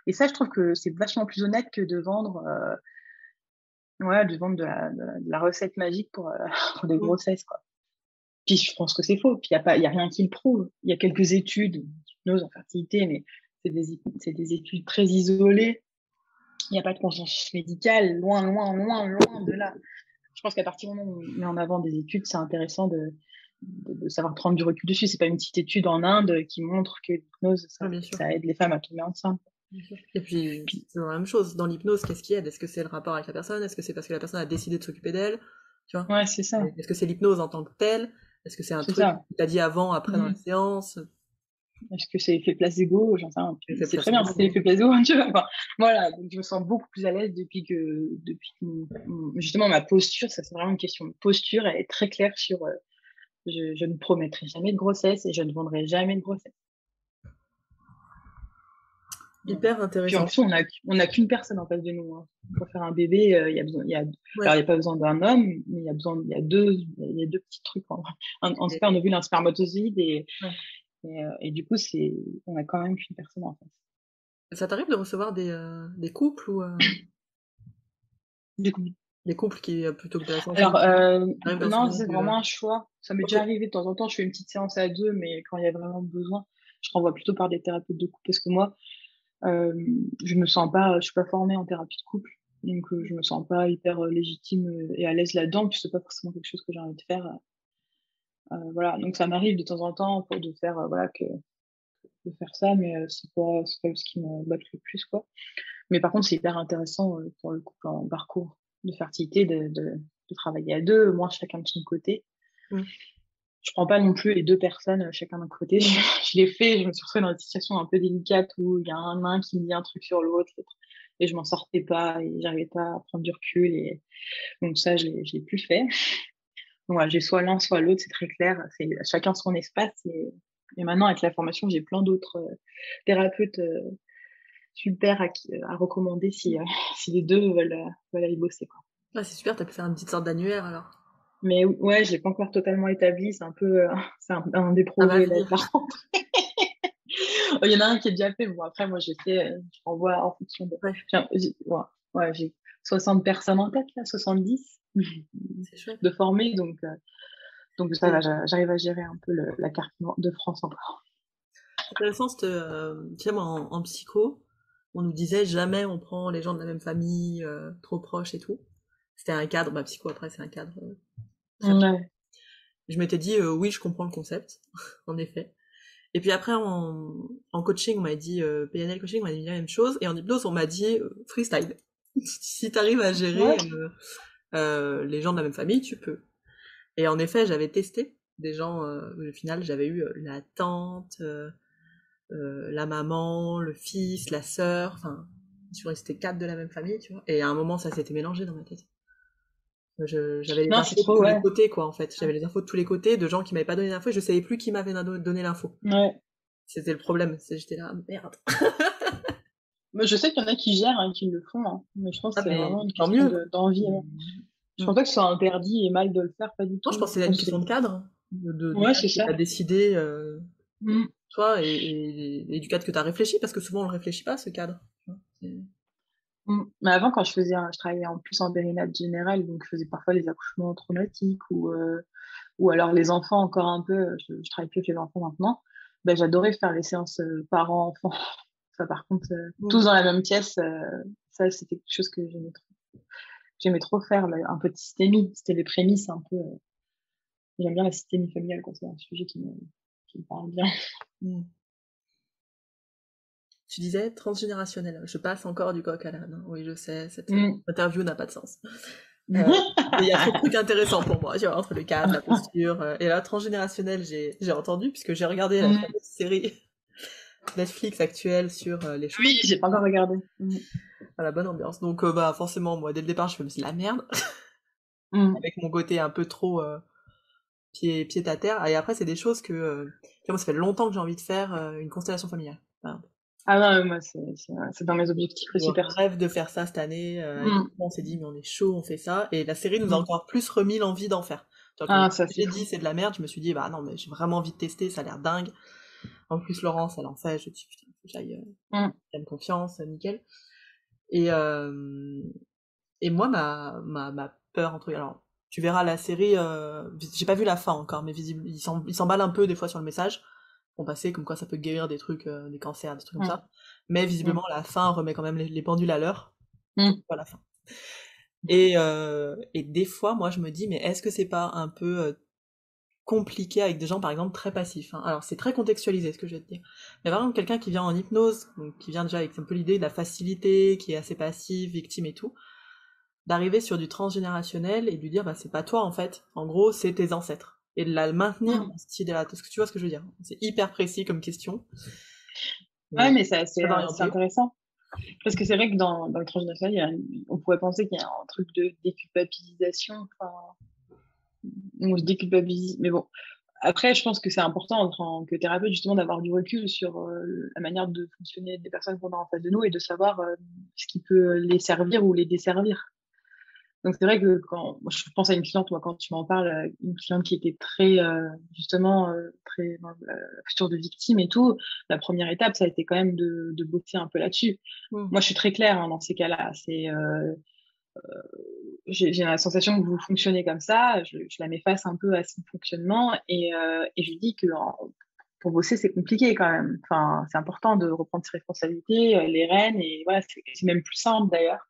Et ça, je trouve que c'est vachement plus honnête que de vendre, de la recette magique pour des Mm. grossesses, quoi. Puis je pense que c'est faux. Puis il y a rien qui le prouve. Il y a quelques études d'hypnose en fertilité, mais c'est des études très isolées. Il n'y a pas de consensus médical, loin de là. je pense qu'à partir du moment où on met en avant des études, c'est intéressant de savoir prendre du recul dessus. C'est pas une petite étude en Inde qui montre que l'hypnose, Bien sûr. ça aide les femmes à tomber enceintes. Bien sûr. Et puis, Puis, c'est la même chose. Dans l'hypnose, qu'est-ce qui aide? Est-ce que c'est le rapport avec la personne? Est-ce que c'est parce que la personne a décidé de s'occuper d'elle? Tu vois? ouais, c'est ça. Est-ce que c'est l'hypnose en tant que telle? Est-ce que c'est un C'est truc ça. que t'as dit avant, après dans la Mhm. séance? Est-ce que c'est l'effet placebo? J'en sais rien. L'effet C'est très bien, placebo. c'est l'effet placebo. Tu vois. Enfin, voilà, donc je me sens beaucoup plus à l'aise depuis que justement ma posture, ça c'est vraiment une question de posture, elle est très claire sur je ne promettrai jamais de grossesse et je ne vendrai jamais de grossesse. Voilà. Hyper Puis en intéressant. plus, on a qu'une personne en face de nous. Hein. Pour faire un bébé, il y a besoin, Ouais. alors il n'y a pas besoin d'un homme, mais il y a deux petits trucs. En Et- sperme, ovule, un spermatozoïde ouais. et du coup, on a quand même qu'une personne en face. Ça t'arrive de recevoir des couples ou Du coup, des couples qui plutôt que de la séance alors, t'arrives de non, recevoir c'est vraiment un choix. Ça m'est Ok. déjà arrivé de temps en temps, je fais une petite séance à deux, mais quand il y a vraiment besoin, je renvoie plutôt par des thérapeutes de couple parce que moi, je me sens pas, je suis pas formée en thérapie de couple, donc je me sens pas hyper légitime et à l'aise là-dedans, puis c'est pas forcément quelque chose que j'ai envie de faire. Voilà, donc ça m'arrive de temps en temps de faire voilà de faire ça, mais c'est pas ce qui me botte le plus quoi. Mais par contre, c'est hyper intéressant pour le couple en parcours de fertilité de travailler à deux, moi chacun de son côté. Mm. Je prends pas non plus les deux personnes chacun d'un côté. Je l'ai fait, je me suis retrouvée dans des situations un peu délicates où il y a un main qui me dit un truc sur l'autre et je m'en sortais pas et j'arrivais pas à prendre du recul et donc ça je l'ai plus fait. Donc voilà, j'ai soit l'un soit l'autre, c'est très clair, c'est chacun son espace et maintenant avec la formation, j'ai plein d'autres thérapeutes super à recommander si les deux veulent aller bosser quoi. Ah, c'est super, t'as pu faire une petite sorte d'annuaire alors. Mais ouais, je l'ai pas encore totalement établi, c'est un peu c'est un des À projets là de l'avenir. la rentrée. Il y en a un qui est déjà fait. Bon, après, moi, je renvoie en fonction de. Ouais, J'ai 60 personnes en tête, là, 70 c'est chouette. de formés. Donc ça Et va, j'arrive à gérer un peu la carte de France encore. c'est intéressant, tu sais, moi, en psycho, on nous disait jamais on prend les gens de la même famille, trop proches et tout. C'était un cadre, bah, psycho après, c'est un cadre très proche. Ouais. Je m'étais dit, oui, je comprends le concept, en effet. Et puis après, en coaching, on m'a dit, PNL coaching, on m'a dit la même chose. Et en hypnose, on m'a dit, freestyle. Si t'arrives à gérer Ouais. les gens de la même famille, tu peux. Et en effet, j'avais testé des gens, au final, j'avais eu la tante, la maman, le fils, la sœur, enfin, je suis restée 4 de la même famille, tu vois. Et à un moment, ça s'était mélangé dans ma tête. J'avais les Non, c'est infos de trop, tous les ouais. côtés, quoi, en fait. J'avais les infos de tous les côtés, de gens qui m'avaient pas donné l'info, et je savais plus qui m'avait donné l'info. Ouais. C'était le problème, j'étais là, merde. Mais je sais qu'il y en a qui gèrent, hein, qui le font, hein. Mais je pense Ah, que c'est mais vraiment une tant question mieux. d'envie. Hein. Je pense pas que ce soit interdit et mal de le faire, pas du Non, je pense tout. que c'est Je une pense que question de cadre, du ouais, cadre c'est que ça. t'as décidé, Mm. toi, et du cadre que t'as réfléchi, parce que souvent on le réfléchit pas, ce cadre. Tu vois, Mais avant, quand je travaillais en plus en périnate général, donc je faisais parfois les accouchements traumatiques ou alors les enfants encore un peu, je travaille plus avec les enfants maintenant, ben, j'adorais faire les séances parents-enfants. Ça, par contre, tous dans la même pièce, ça, c'était quelque chose que j'aimais trop faire, là, un peu de systémie. C'était les prémices un peu. J'aime bien la systémie familiale, quoi. C'est un sujet qui me parle bien. Mm. Tu disais transgénérationnel. Je passe encore du coq à l'âne. Hein. Oui, je sais, cette interview n'a pas de sens. Mais il y a trop de trucs intéressants pour moi, tu vois, entre le cadre, la posture. Et là, transgénérationnel, j'ai entendu, puisque j'ai regardé la fameuse série Netflix actuelle sur les cheveux. Oui, j'ai pas encore regardé. À la bonne ambiance. Donc, bah, forcément, moi, dès le départ, je me suis dit, la merde. Avec mon côté un peu trop pied à terre. Et après, c'est des choses que... moi, ça fait longtemps que j'ai envie de faire une constellation familiale. Enfin, Ah non, moi, c'est dans mes objectifs je aussi perso. rêve de faire ça cette année. Avec on s'est dit, mais on est chaud, on fait ça. Et la série nous a encore plus remis l'envie d'en faire. Quand Ah, ça, c'est j'ai fou. dit c'est de la merde, je me suis dit, bah non, mais j'ai vraiment envie de tester, ça a l'air dingue. En plus, Laurence, elle en fait, je me suis dit, putain, faut que j'aille, j'aime confiance, nickel. Et moi, ma peur, entre alors, tu verras la série, j'ai pas vu la fin encore, mais visible, il s'emballe un peu des fois sur le message. Bon, passer comme quoi ça peut guérir des trucs, des cancers, des trucs comme ça. Mais visiblement, la fin remet quand même les pendules à l'heure. Pas la fin. Et des fois, moi, je me dis, mais est-ce que c'est pas un peu compliqué avec des gens, par exemple, très passifs, hein. Alors, c'est très contextualisé, ce que je vais te dire. Mais par exemple, quelqu'un qui vient en hypnose, donc qui vient déjà avec un peu l'idée de la facilité, qui est assez passif, victime et tout, d'arriver sur du transgénérationnel et de lui dire, bah, c'est pas toi, en fait. En gros, c'est tes ancêtres. Et de la maintenir dans cette idée-là. Est-ce que tu vois ce que je veux dire? C'est hyper précis comme question. Ouais, Mais mais très c'est orienté. intéressant. Parce que c'est vrai que dans le transgénérationnel, on pourrait penser qu'il y a un truc de déculpabilisation. Enfin, on se déculpabilise. Mais bon, après, je pense que c'est important en tant que thérapeute, justement, d'avoir du recul sur la manière de fonctionner des personnes qu'on a en face de nous et de savoir ce qui peut les servir ou les desservir. Donc, c'est vrai que quand moi, je pense à une cliente, moi, quand tu m'en parles, une cliente qui était très, justement, très dans la posture de victime et tout, la première étape, ça a été quand même de bosser un peu là-dessus. Hmm. Moi, je suis très claire hein, dans ces cas-là. J'ai la sensation que vous fonctionnez comme ça, je la mets face un peu à son fonctionnement et je lui dis que pour bosser, c'est compliqué quand même. Enfin, c'est important de reprendre ses responsabilités, les rênes, et voilà, c'est même plus simple d'ailleurs.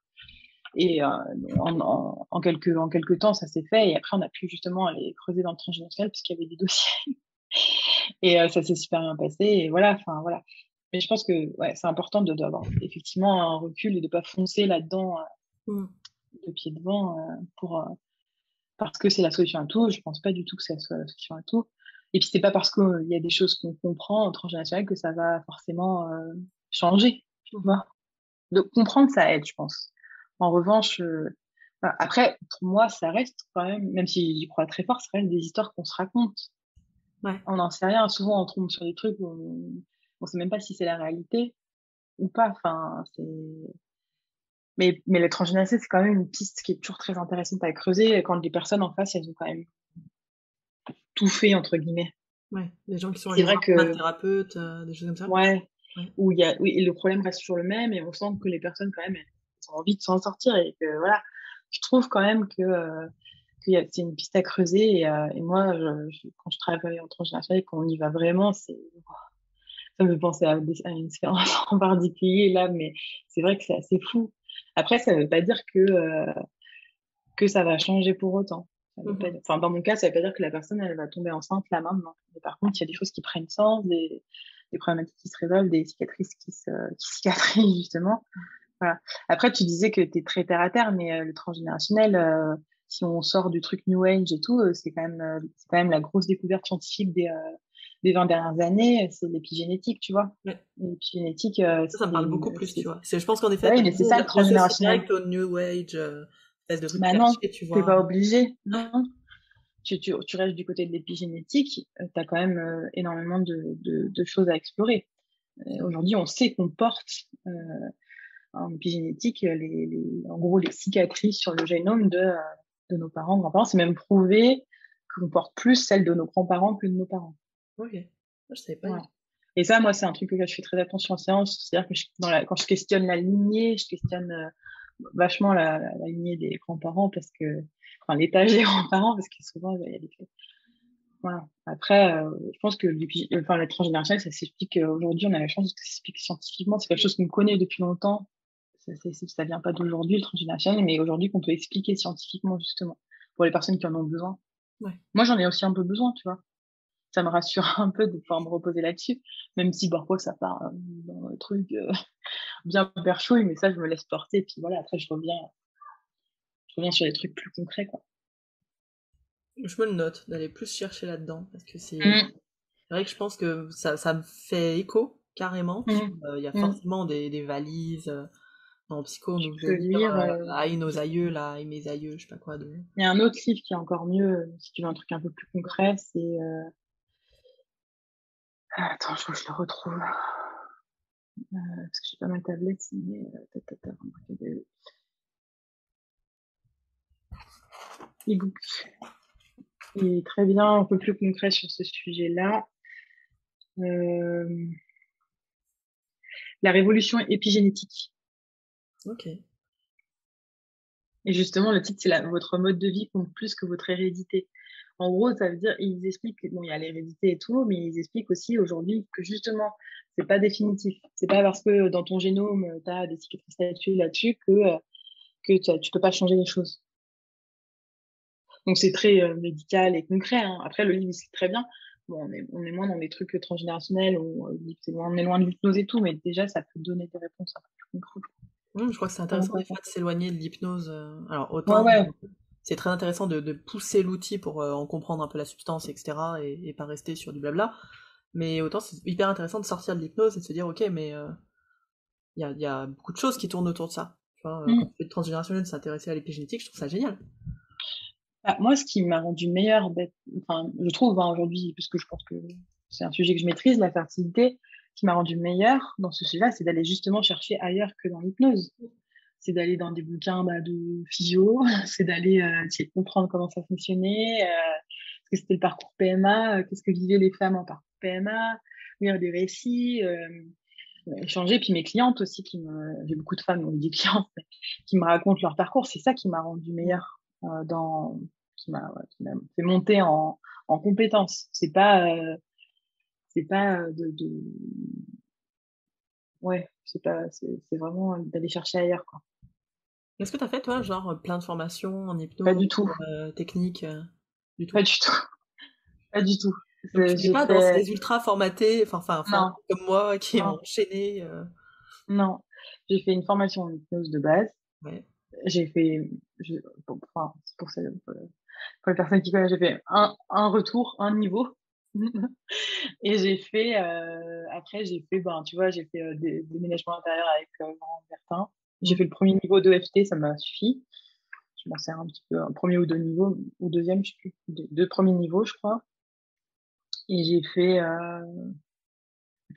Et en quelques temps, ça s'est fait. Et après, on a pu justement aller creuser dans le transgénérationnel parce qu'il y avait des dossiers. Et ça s'est super bien passé. Et voilà, enfin voilà. Mais je pense que ouais, c'est important d'avoir effectivement un recul et de pas foncer là-dedans Hmm. de pied devant parce que c'est la solution à tout. Je pense pas du tout que ça soit la solution à tout. Et puis c'est pas parce qu'il y a des choses qu'on comprend en transgénérationnel que ça va forcément changer. Tu Mhm. vois. De comprendre, ça aide, je pense. En revanche, après, pour moi, ça reste quand même si j'y crois très fort, ça reste des histoires qu'on se raconte. Ouais. On n'en sait rien. Souvent, on tombe sur des trucs où on sait même pas si c'est la réalité ou pas. Enfin, mais le transgénérationnel, c'est quand même une piste qui est toujours très intéressante à creuser quand les personnes en face, elles ont quand même tout fait, entre guillemets. Ouais. Les gens qui sont C'est allés vrai voir plein de que, thérapeutes, des choses comme ça. ouais, Ouais. oui, et le problème reste toujours le même et on sent que les personnes, quand même, elles ont envie de s'en sortir et que, voilà, je trouve quand même c'est une piste à creuser et moi, quand je travaille en transgénérationnel et qu'on y va vraiment, ça me fait penser à une séance en particulier là, mais c'est vrai que c'est assez fou. Après, ça veut pas dire que ça va changer pour autant. Ça veut pas Mhm. enfin, dans mon cas, ça veut pas dire que la personne, elle va tomber enceinte là maintenant. Mais par contre, il y a des choses qui prennent sens, des problématiques qui se résolvent, des cicatrices qui cicatrisent, justement. Voilà. Après, tu disais que tu es très terre à terre, mais le transgénérationnel, si on sort du truc New Age et tout, c'est quand même la grosse découverte scientifique des 20 dernières années, c'est l'épigénétique, tu vois. Ouais. L'épigénétique, Ça me parle beaucoup plus, tu vois. Je pense qu'en effet, bah oui, t'as mais c'est raison, ça le j'associe transgénérationnel. direct au New Age, espèce de truc Bah non, caché, tu t'es vois. pas obligé. Non. Tu restes du côté de l'épigénétique, tu as quand même énormément de choses à explorer. Aujourd'hui, on sait qu'on porte en épigénétique en gros les cicatrices sur le génome de nos parents, grands-parents. C'est même prouvé qu'on porte plus celles de nos grands-parents que de nos parents. Ok. Je savais pas du Voilà. tout. Et ça, moi, c'est un truc que je fais très attention en séance. C'est-à-dire que quand je questionne la lignée, je questionne vachement la lignée des grands-parents enfin, l'étage des grands-parents, parce que souvent, il y a des voilà. Après, je pense que enfin, le transgénérationnel, ça s'explique aujourd'hui, on a la chance que ça s'explique scientifiquement. C'est quelque chose qu'on connaît depuis longtemps. Ça vient pas d'aujourd'hui, le transgénérationnel, mais aujourd'hui qu'on peut expliquer scientifiquement, justement, pour les personnes qui en ont besoin. Ouais. Moi, j'en ai aussi un peu besoin, tu vois. Ça me rassure un peu de pouvoir me reposer là-dessus, même si parfois ça part dans le truc bien perchouille, mais ça, je me laisse porter. Puis voilà, après, je reviens sur des trucs plus concrets, quoi. Je me le note, d'aller plus chercher là-dedans, parce que Mm, c'est vrai que je pense que ça me fait écho, carrément. mm, Il y a mm. forcément des valises. En psycho, on Tu nous faisait peux lire lire. Aïe nos aïeux, là, Aïe mes aïeux, je sais pas quoi. Il y a un autre livre qui est encore mieux, si tu veux un truc un peu plus concret, c'est... attends, je crois que je le retrouve. Parce que j'ai pas ma tablette, mais... remarquez, e-book. Il est très bien, un peu plus concret sur ce sujet-là. Euh, La révolution épigénétique. Ok. Et justement, le titre, c'est votre mode de vie compte plus que votre hérédité. En gros, ça veut dire, ils expliquent, bon, il y a l'hérédité et tout, mais ils expliquent aussi aujourd'hui que justement, c'est pas définitif. C'est pas parce que dans ton génome, tu as des cicatrices là-dessus que que tu peux pas changer les choses. Donc c'est très médical et concret, hein. Après, le livre, c'est très bien. Bon, on est moins dans des trucs transgénérationnels, on est loin de l'hypnose et tout, mais déjà, ça peut donner des réponses un peu plus concrètes. Je crois que c'est Comment intéressant ça des fois de s'éloigner de l'hypnose. Alors Ouais, autant ouais. c'est très intéressant de pousser l'outil pour en comprendre un peu la substance, etc. Et pas rester sur du blabla. Mais autant c'est hyper intéressant de sortir de l'hypnose et de se dire ok, mais y a beaucoup de choses qui tournent autour de ça. Tu vois, quand Mm. tu fais de transgénérationnel, de s'intéresser à l'épigénétique, je trouve ça génial. Bah, moi, ce qui m'a rendu meilleure enfin, je trouve, hein, aujourd'hui, parce que je pense que c'est un sujet que je maîtrise, la fertilité, ce qui m'a rendu meilleure dans ce sujet-là, c'est d'aller justement chercher ailleurs que dans l'hypnose. C'est d'aller dans des bouquins de physio, c'est d'aller essayer de comprendre comment ça fonctionnait, ce que c'était le parcours PMA, qu'est-ce que vivaient les femmes en parcours PMA, lire des récits, échanger. Puis mes clientes aussi, j'ai beaucoup de femmes, donc des clientes, mais qui me racontent leur parcours. C'est ça qui m'a rendu meilleure qui m'a fait monter en compétences. C'est pas ouais, c'est vraiment d'aller chercher ailleurs, quoi. Est-ce que t'as fait toi, genre plein de formations en Pas hypnose, du tout, technique, du pas tout? du tout, pas du tout. Donc tu n'es J'ai pas dans fait, ces ultra formatés, enfin non, comme moi qui ont non, enchaîné. non. J'ai fait une formation en hypnose de base. Ouais. J'ai fait, enfin, c'est pour les personnes qui connaissent, j'ai fait un retour, un niveau. Et après, ben, tu vois, j'ai fait des déménagements intérieurs avec Laurent Bertin. J'ai fait le premier niveau d'EFT, ça m'a suffi. Je m'en sers un petit peu, un premier ou deux niveaux, ou deuxième, je sais plus, deux premiers niveaux, je crois. Et et puis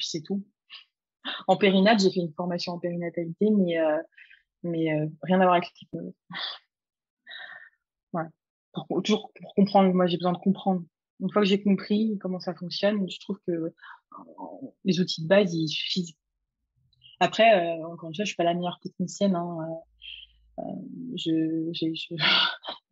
c'est tout. En périnate, j'ai fait une formation en périnatalité, mais rien à voir avec l'hypnose. Ouais. Toujours pour comprendre, moi j'ai besoin de comprendre. Une fois que j'ai compris comment ça fonctionne, je trouve que les outils de base, ils suffisent. Après, encore une fois, je suis pas la meilleure technicienne, hein. Il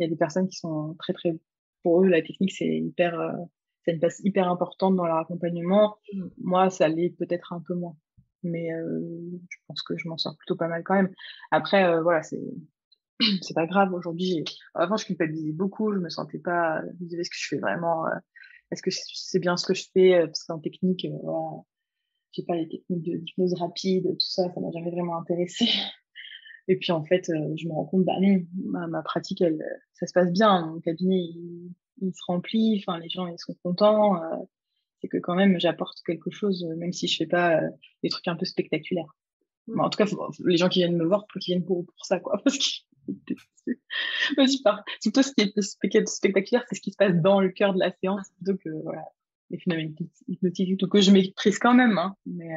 y a des personnes qui sont très, très, pour eux, la technique, c'est une place hyper importante dans leur accompagnement. Mmh. Moi, ça l'est peut-être un peu moins. Mais je pense que je m'en sors plutôt pas mal quand même. Après, voilà, c'est pas grave. Aujourd'hui, avant, je culpabilisais beaucoup. Je me sentais pas, je me disais, est-ce que je fais vraiment, est-ce que c'est bien ce que je fais? Parce qu'en technique, voilà, j'ai pas les techniques d'hypnose rapide, tout ça, ça m'a jamais vraiment intéressé. Et puis en fait, je me rends compte, bah non, ma pratique, ça se passe bien. Mon cabinet, il se remplit. Enfin, les gens, ils sont contents. C'est que quand même, j'apporte quelque chose, même si je fais pas des trucs un peu spectaculaires. Mmh. Mais en tout cas, les gens qui viennent me voir, faut qu'ils viennent pour ça, quoi. Parce que vas-y, si toi, ce qui est spectaculaire, c'est ce qui se passe dans le cœur de la séance, plutôt que, voilà, les phénomènes hypnotiques, tout que je maîtrise quand même, hein. Mais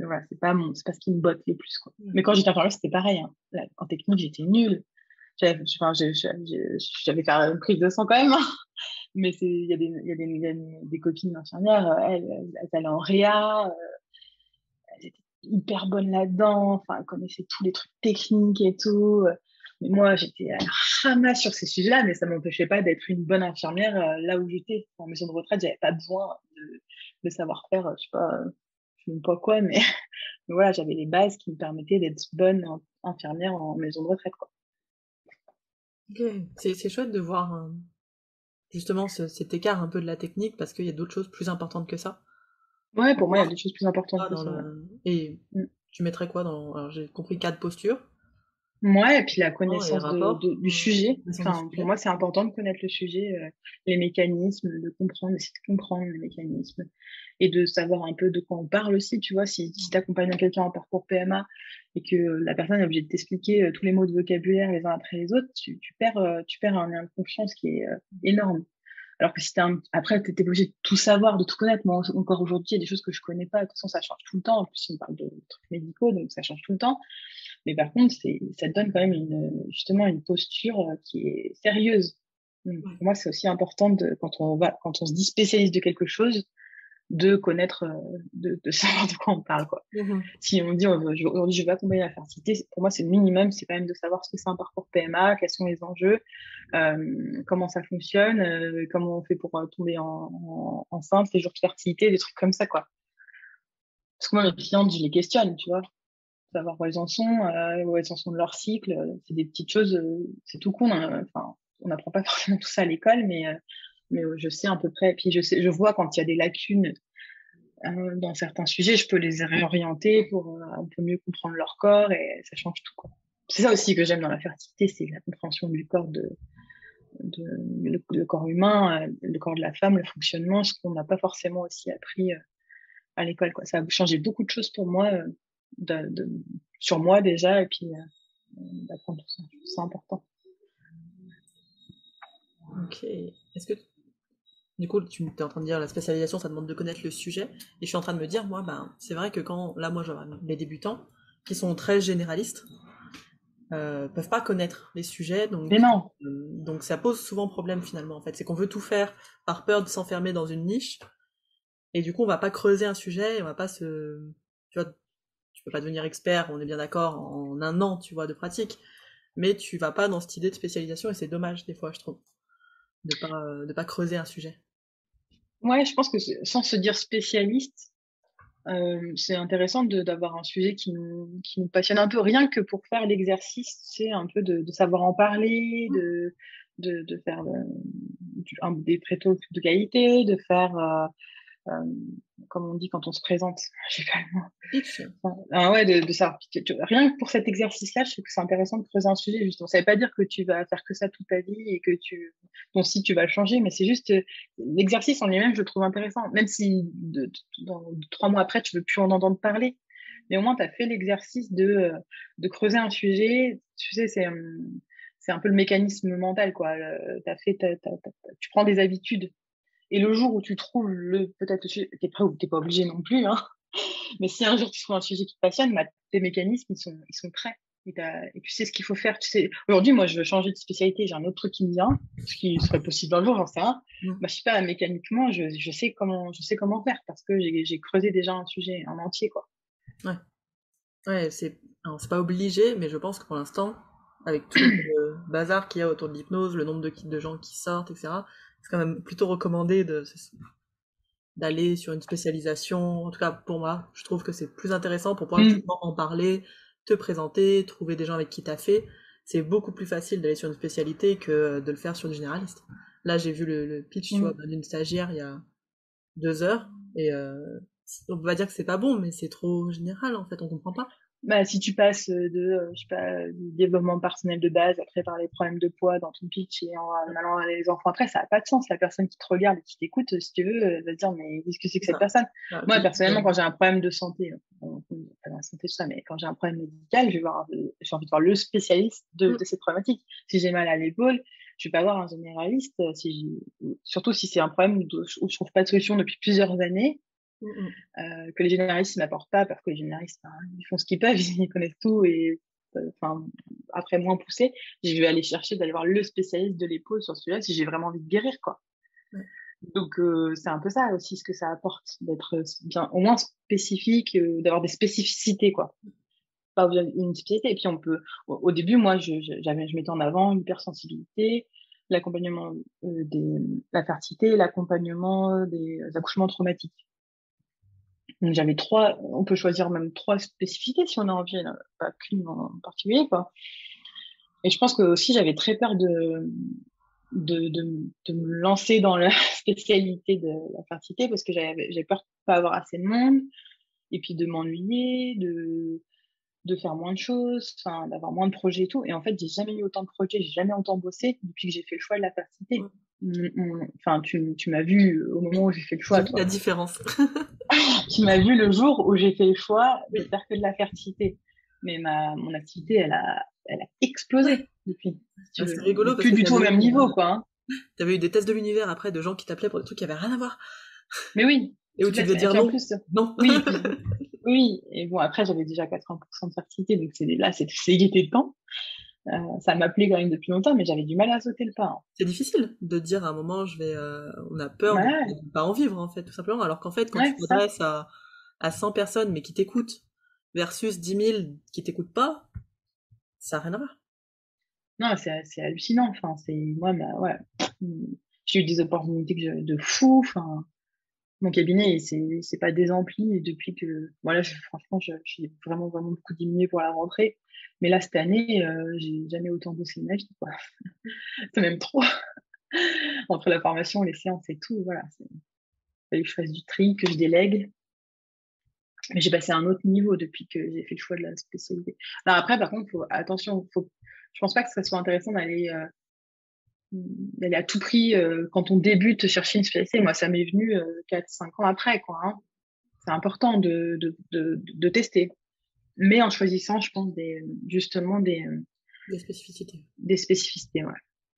voilà, c'est pas ce qui me botte le plus, quoi. Mmh. Mais quand j'étais infirmière, c'était pareil, hein. Là, en technique, j'étais nulle. Enfin, j'avais fait une prise de sang quand même, hein. Mais il y a des copines infirmières, elles allaient en réa, elles étaient hyper bonnes là-dedans, enfin, elles connaissaient tous les trucs techniques et tout. Mais moi, j'étais à la ramasse sur ces sujets-là, mais ça m'empêchait pas d'être une bonne infirmière là où j'étais. En maison de retraite, j'avais pas besoin de savoir faire, je sais pas, je sais même pas quoi, mais, mais voilà, j'avais les bases qui me permettaient d'être bonne infirmière en maison de retraite, quoi. OK. C'est chouette de voir, justement cet écart un peu de la technique parce qu'il y a d'autres choses plus importantes que ça. Ouais, pour moi, il y a Voir des choses plus importantes ça que dans ça, ouais. le et Mm. tu mettrais quoi dans alors j'ai compris 4 postures, Ouais, et puis la hein, et connaissance rapport, du sujet. connaissance du Enfin, pour sujet. moi, c'est important de connaître le sujet, les mécanismes, de comprendre, d'essayer de comprendre les mécanismes et de savoir un peu de quoi on parle aussi. Tu vois, si tu accompagnes quelqu'un en parcours PMA et que la personne est obligée de t'expliquer tous les mots de vocabulaire les uns après les autres, tu perds un lien de confiance qui est énorme. Alors que si après, tu étais obligé de tout savoir, de tout connaître. Moi, encore aujourd'hui, il y a des choses que je connais pas. De toute façon, ça change tout le temps. En plus, on parle de trucs médicaux, donc ça change tout le temps. Mais par contre, ça te donne quand même justement une posture qui est sérieuse. Donc, Ouais. pour moi, c'est aussi important quand on se dit spécialiste de quelque chose, de connaître, de savoir de quoi on parle, quoi. Mmh. Si on dit aujourd'hui je vais accompagner la fertilité, pour moi c'est le minimum, c'est quand même de savoir ce que c'est un parcours PMA, quels sont les enjeux, comment ça fonctionne, comment on fait pour tomber enceinte, les jours de fertilité, des trucs comme ça, quoi. Parce que moi mes clientes, je les questionne, tu vois. savoir où elles en sont de leur cycle. C'est des petites choses, c'est tout con. Enfin, on n'apprend pas forcément tout ça à l'école, mais je sais à peu près. Puis je vois quand il y a des lacunes dans certains sujets, je peux les réorienter pour un peu mieux comprendre leur corps et ça change tout, quoi. C'est ça aussi que j'aime dans la fertilité, c'est la compréhension du corps le corps humain, le corps de la femme, le fonctionnement, ce qu'on n'a pas forcément aussi appris à l'école, quoi. Ça a changé beaucoup de choses pour moi, de, de- sur moi déjà, et puis d'apprendre tout ça. C'est important. Ok. Est-ce que du coup, tu es en train de dire la spécialisation, ça demande de connaître le sujet. Et je suis en train de me dire, moi, ben, c'est vrai que quand, là, moi, j'aurais les débutants qui sont très généralistes, peuvent pas connaître les sujets, Mais non, donc ça pose souvent problème finalement. En fait, c'est qu'on veut tout faire par peur de s'enfermer dans une niche, et du coup, on va pas creuser un sujet, et on va pas se, tu vois, tu peux pas devenir expert, on est bien d'accord, en un an, tu vois, de pratique, mais tu vas pas dans cette idée de spécialisation, et c'est dommage des fois, je trouve, de pas creuser un sujet. ouais, je pense que sans se dire spécialiste, c'est intéressant d'avoir un sujet qui nous passionne un peu, rien que pour faire l'exercice, c'est un peu de savoir en parler, de faire des prétos de qualité, de faire, euh, comme on dit quand on se présente, je sais pas le mot. Pitch. Ouais, de savoir. Rien que pour cet exercice-là, je trouve que c'est intéressant de creuser un sujet. Justement, ça veut pas dire que tu vas faire que ça toute ta vie et que ton site, tu vas le changer, mais c'est juste l'exercice en lui-même, je le trouve intéressant. Même si dans 3 mois après, tu veux plus en entendre parler. Mais au moins, tu as fait l'exercice de creuser un sujet. Tu sais, c'est un peu le mécanisme mental, quoi. Tu prends des habitudes. Et le jour où tu trouves peut-être le sujet, t'es prêt ou t'es pas obligé non plus, hein, mais si un jour tu trouves un sujet qui te passionne, bah, tes mécanismes, ils sont prêts. Et tu sais ce qu'il faut faire. Tu sais, aujourd'hui, moi, je veux changer de spécialité. J'ai un autre truc qui me vient, ce qui serait possible un jour, j'en sais rien. Mm. Bah, je sais pas, mécaniquement, je sais comment faire parce que j'ai creusé déjà un sujet en entier, quoi. Ouais, ouais, alors, c'est pas obligé, mais je pense que pour l'instant, avec tout le bazar qu'il y a autour de l'hypnose, le nombre de gens qui sortent, etc., c'est quand même plutôt recommandé d'aller sur une spécialisation. En tout cas, pour moi, je trouve que c'est plus intéressant pour pouvoir Mm. justement en parler, te présenter, trouver des gens avec qui t'as fait. C'est beaucoup plus facile d'aller sur une spécialité que de le faire sur du généraliste. Là, j'ai vu le pitch, tu vois, Mm. d'une stagiaire il y a 2 heures, et on va dire que c'est pas bon, mais c'est trop général, en fait, on comprend pas. Bah, si tu passes je sais pas, du développement personnel de base, après par les problèmes de poids dans ton pitch et en allant à les enfants après, ça n'a pas de sens. La personne qui te regarde et qui t'écoute, si tu veux, va se dire, mais qu'est-ce que c'est que C'est cette ça. personne? Ah, Moi, puis, personnellement, quand j'ai un problème de santé, pas de la santé, tout ça, mais quand j'ai un problème médical, j'ai envie de voir le spécialiste de cette problématique. Si j'ai mal à l'épaule, je vais pas voir un généraliste, surtout si c'est un problème où je trouve pas de solution depuis plusieurs années mm, mm. que les généralistes n'apportent pas parce que les généralistes, hein, ils font ce qu'ils peuvent, ils connaissent tout et enfin après moins poussé, je vais aller chercher d'aller voir le spécialiste de l'épaule sur celui-là si j'ai vraiment envie de guérir, quoi. Ouais. Donc c'est un peu ça aussi ce que ça apporte d'être bien au moins spécifique, d'avoir des spécificités, quoi. Pas une spécialité. Et puis on peut au début moi je mettais en avant l'hypersensibilité, l'accompagnement des la fertilité, l'accompagnement des accouchements traumatiques. Donc j'avais on peut choisir même 3 spécificités si on a envie, là, pas qu'une en particulier, quoi. Et je pense que aussi j'avais très peur de me lancer dans la spécialité de la fertilité parce que j'avais peur de pas avoir assez de monde et puis de m'ennuyer, de faire moins de choses, enfin, d'avoir moins de projets et tout. Et en fait, j'ai jamais eu autant de projets, j'ai jamais autant bossé depuis que j'ai fait le choix de la fertilité. Mm. Enfin, tu m'as vu au moment Oui, où j'ai fait le choix, j'ai vu la toi. différence. Tu m'as vu le jour où j'ai fait le choix de Oui. faire que de la fertilité. Mais mon activité, elle a explosé depuis, si tu Bah, veux. c'est On n'est rigolo parce plus que du tout au même niveau, quoi, hein. t'avais eu des tests de l'univers après de gens qui t'appelaient pour des trucs qui avaient rien à voir. Mais oui, Et où tout tu à devais fait. Et dire puis en non. plus, Non. oui, oui. Et bon, après, j'avais déjà 80% de fertilité, donc là, il était temps. Ça m'appelait quand même depuis longtemps, mais j'avais du mal à sauter le pas, hein. C'est difficile de dire à un moment, on a peur de Ouais, ne pas en vivre, en fait, tout simplement. Alors qu'en fait, quand tu ouais, c'est ça. t'adresses à 100 personnes, mais qui t'écoutent, versus 10 000 qui t'écoutent pas, ça n'a rien à voir. Non, c'est hallucinant. Enfin, c'est moi, ouais. J'ai eu des opportunités de fou. Enfin, Mon cabinet, c'est pas désempli et depuis que, voilà, franchement, j'ai vraiment, vraiment beaucoup diminué pour la rentrée. Mais là, cette année, j'ai jamais autant bossé de ma vie, quoi. C'est même trop. Entre la formation, les séances et tout, voilà. Il fallait que je fasse du tri, que je délègue. Mais j'ai passé à un autre niveau depuis que j'ai fait le choix de la spécialité. Alors après, par contre, attention, je pense pas que ce soit intéressant d'aller à tout prix quand on débute chercher une spécialité. Moi, ça m'est venu 4-5 ans après, quoi. Hein. C'est important de tester. Mais en choisissant, je pense, justement Des spécificités. Des spécificités, ouais.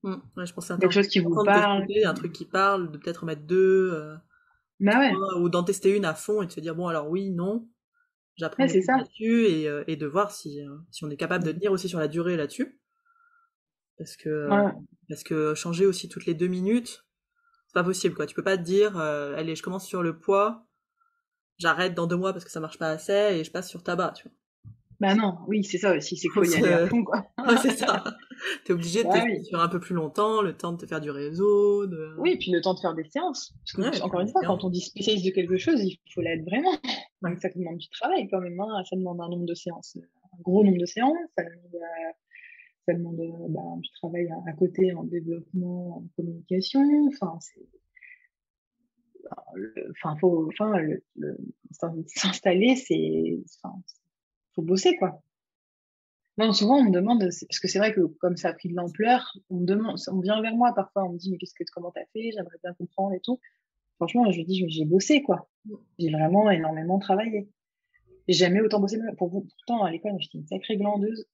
Ouais, je pense que c'est Quelque chose qui vous parle. Un truc qui parle, de peut-être en mettre deux, Bah ouais. ou d'en tester une à fond et de se dire, bon, alors oui, non, j'apprends Ouais, c'est ça. là-dessus et de voir si on est capable de tenir aussi sur la durée là-dessus. Parce que changer aussi toutes les 2 minutes, c'est pas possible, quoi. Tu peux pas te dire, allez, je commence sur le poids, j'arrête dans 2 mois parce que ça marche pas assez et je passe sur tabac, tu vois. Bah non, oui, c'est ça aussi, c'est qu'il faut y aller à fond, quoi. Ouais, c'est ça. T'es obligé de tester sur un peu plus longtemps, le temps de te faire du réseau, Oui, et puis le temps de faire des séances. Parce que, encore une fois, quand on dit spécialiste de quelque chose, il faut l'être vraiment. Donc ça demande du travail quand même, hein. Ça demande un nombre de séances, un gros nombre de séances, ça demande du travail à côté en développement, en communication. Enfin, s'installer, faut bosser, quoi. Non, souvent, on me demande, parce que c'est vrai que comme ça a pris de l'ampleur, on vient vers moi parfois, on me dit, mais comment t'as fait? J'aimerais bien comprendre et tout. Franchement, je dis, j'ai bossé, quoi. J'ai vraiment énormément travaillé. J'ai jamais autant bossé. Pourtant, à l'école, j'étais une sacrée glandeuse.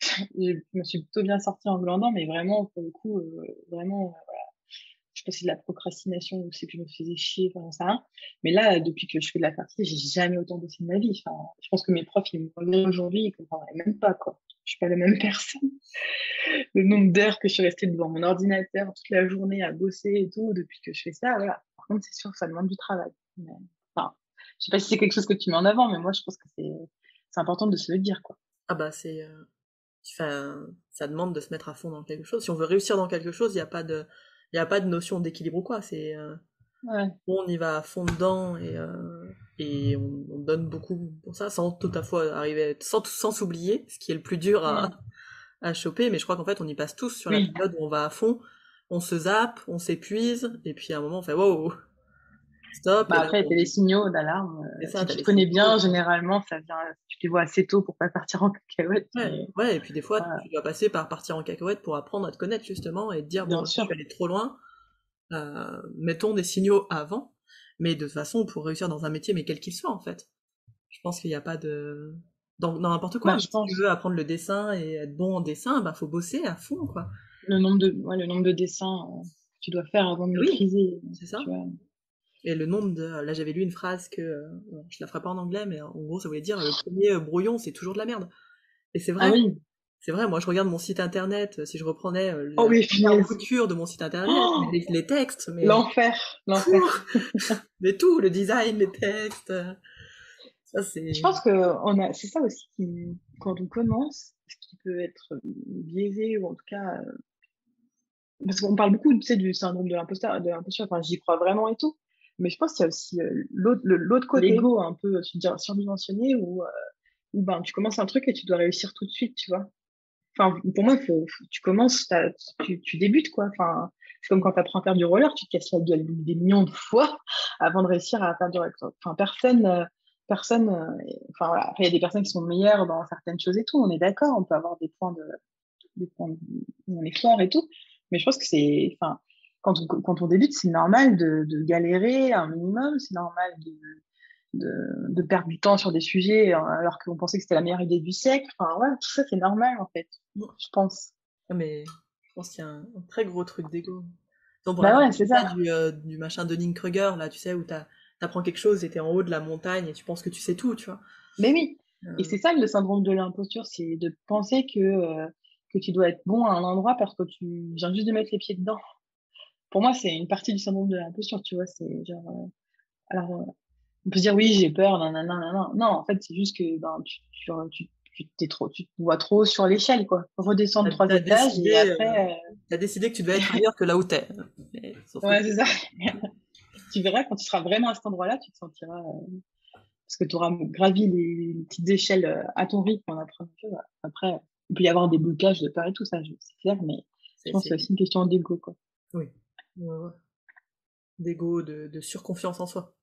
Je me suis plutôt bien sortie en glandant, mais vraiment, pour le coup, vraiment, je passais de la procrastination ou c'est que je me faisais chier, enfin, ça. Mais là, depuis que je fais de la fertilité, j'ai jamais autant bossé de ma vie. Enfin, je pense que mes profs, ils me reviennent aujourd'hui, ils comprendraient même pas, quoi. Je suis pas la même personne. Le nombre d'heures que je suis restée devant mon ordinateur toute la journée à bosser et tout, depuis que je fais ça, voilà. Par contre, c'est sûr que ça demande du travail. Mais, enfin, je sais pas si c'est quelque chose que tu mets en avant, mais moi, je pense que c'est important de se le dire, quoi. Ah bah, ça demande de se mettre à fond dans quelque chose. Si on veut réussir dans quelque chose, il n'y a pas de notion d'équilibre ou quoi. C'est on y va à fond dedans et on donne beaucoup pour ça, sans tout à fois arriver, sans s'oublier, ce qui est le plus dur à choper. Mais je crois qu'en fait, on y passe tous sur la période où on va à fond, on se zappe, on s'épuise, et puis à un moment, on fait wow, stop. Après, t'as les signaux d'alarme. Si tu te connais bien, généralement, ça vient, tu les vois assez tôt pour pas partir en cacahuète. Ouais, et puis des fois, tu dois passer par partir en cacahuète pour apprendre à te connaître, justement, et te dire, bon, je suis allé trop loin, mettons des signaux avant, mais de toute façon, pour réussir dans un métier, mais quel qu'il soit, en fait. Je pense qu'il n'y a pas de... Dans n'importe quoi, si tu veux apprendre le dessin et être bon en dessin, faut bosser à fond, quoi. Le nombre de dessins que tu dois faire avant de maîtriser. C'est ça. Et le nombre de... Là, j'avais lu une phrase que... je la ferai pas en anglais, mais en gros, ça voulait dire le premier brouillon, c'est toujours de la merde. Et c'est vrai. Ah oui. C'est vrai, moi, je regarde mon site internet, si je reprenais la couture de mon site internet, les textes, mais... L'enfer. Mais tout, le design, les textes... Ça, je pense que c'est ça aussi quand on commence, ce qui peut être biaisé ou en tout cas... parce qu'on parle beaucoup, tu sais, du syndrome de l'imposteur, enfin, j'y crois vraiment et tout. Mais je pense qu'il y a aussi l'autre côté, l'ego un peu surdimensionné où tu commences un truc et tu dois réussir tout de suite, tu vois. Enfin, pour moi, tu commences, tu débutes, quoi. Enfin, c'est comme quand tu apprends à faire du roller, tu te casses la gueule des millions de fois avant de réussir à faire du roller. Enfin, personne, enfin, voilà. Après, il y a des personnes qui sont meilleures dans certaines choses et tout, on est d'accord, on peut avoir des points où on est fort et tout. Mais je pense que enfin, quand on débute, c'est normal de galérer un minimum, c'est normal de perdre du temps sur des sujets alors qu'on pensait que c'était la meilleure idée du siècle. Enfin, ouais, tout ça, c'est normal, en fait, je pense. Mais je pense qu'il y a un très gros truc d'ego. C'est ça. Du machin de Dunning-Kruger, là, tu sais, où t'apprends quelque chose et t'es en haut de la montagne et tu penses que tu sais tout, tu vois. Mais oui. Et c'est ça, le syndrome de l'imposture, c'est de penser que tu dois être bon à un endroit parce que tu viens juste de mettre les pieds dedans. Pour moi, c'est une partie du syndrome de l'imposture, tu vois, c'est genre... alors, on peut se dire, oui, j'ai peur, nanana. Non, en fait, c'est juste que tu te vois trop sur l'échelle, quoi. Redescendre 3 étages et après... T'as décidé que tu devais être ailleurs que là où t'es. Ouais, c'est ça. Tu verras, quand tu seras vraiment à cet endroit-là, tu te sentiras, parce que tu auras gravi les petites échelles à ton rythme en apprenant. Après, il peut y avoir des blocages de peur et tout ça, c'est clair, mais je pense que c'est aussi une question d'ego, quoi. Oui. Ouais. D'ego, de surconfiance en soi.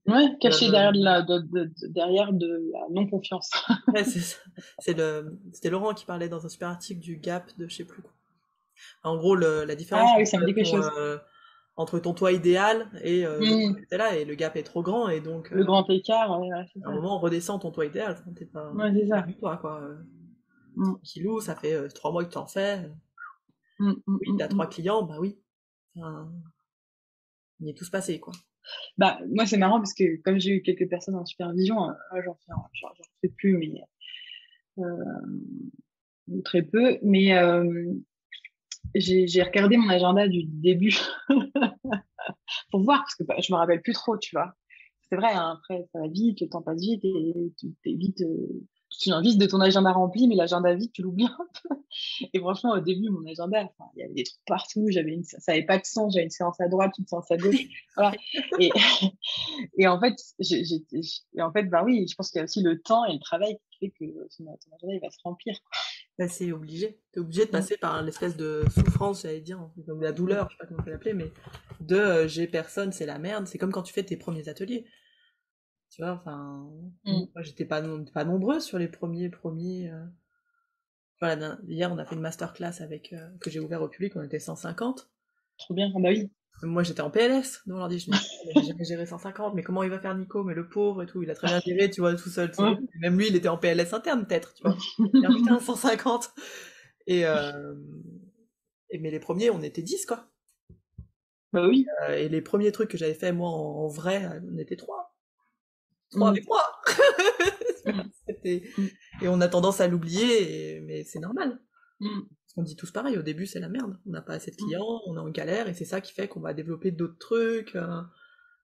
Ouais, caché derrière de la non-confiance. Ouais, c'est ça. C'était Laurent qui parlait dans un super article du gap de je sais plus quoi. En gros, la différence Ah oui, ça me dit quelque chose. entre ton toi idéal et le toi Mm. que t'es là, et le gap est trop grand, et donc Le grand écart, ouais, c'est à un ça. moment on redescend ton toi idéal, enfin, t'es Ouais, c'est pas ça. du toi, quoi. Mm. Tranquillou, ça fait 3 mois que t'en fais. Mm, mm, Oui, mm, t'as mm. 3 clients, bah oui. Enfin, on y est tous passés, quoi. Bah, moi, c'est marrant parce que comme j'ai eu quelques personnes en supervision, j'en fais plus, mais très peu. Mais j'ai regardé mon agenda du début pour voir, parce que bah, je me rappelle plus trop, tu vois. C'est vrai, hein, après, ça va vite, le temps passe vite et t'es vite, tu te souviens vite de ton agenda rempli, mais l'agenda vite, tu l'oublies un peu. Et franchement, au début, mon agenda, enfin, il y avait des trucs partout, ça n'avait pas de sens, j'avais une séance à droite, une séance à gauche, voilà. Et, et en fait, bah oui, je pense qu'il y a aussi le temps et le travail qui fait que ton agenda, il va se remplir. Bah, c'est obligé. T'es obligé de Mm. passer par l'espèce de souffrance, j'allais dire, comme la douleur, je sais pas comment on peut l'appeler, mais de j'ai personne, c'est la merde. C'est comme quand tu fais tes premiers ateliers. Tu vois, enfin, Mm. moi j'étais pas nombreuse sur les premiers. Voilà, hier on a fait une masterclass avec que j'ai ouvert au public, on était 150. Trop bien, ah bah oui. Moi j'étais en PLS, donc on leur dit, je me dis, mais j'ai jamais géré 150, mais comment il va faire Nico, mais le pauvre et tout, il a très bien géré, tu vois, tout seul. Ouais. Même lui il était en PLS interne peut-être, tu vois. Et putain, 150. Et, mais les premiers, on était 10, quoi. Bah oui. Et les premiers trucs que j'avais fait, moi, en vrai, on était 3. 3 Mm. avec moi. Mm. C'était- Mm. Et on a tendance à l'oublier, mais c'est normal. Mm. On dit tous pareil, au début, c'est la merde. On n'a pas assez de Mm. clients, on est en galère, et c'est ça qui fait qu'on va développer d'autres trucs, on va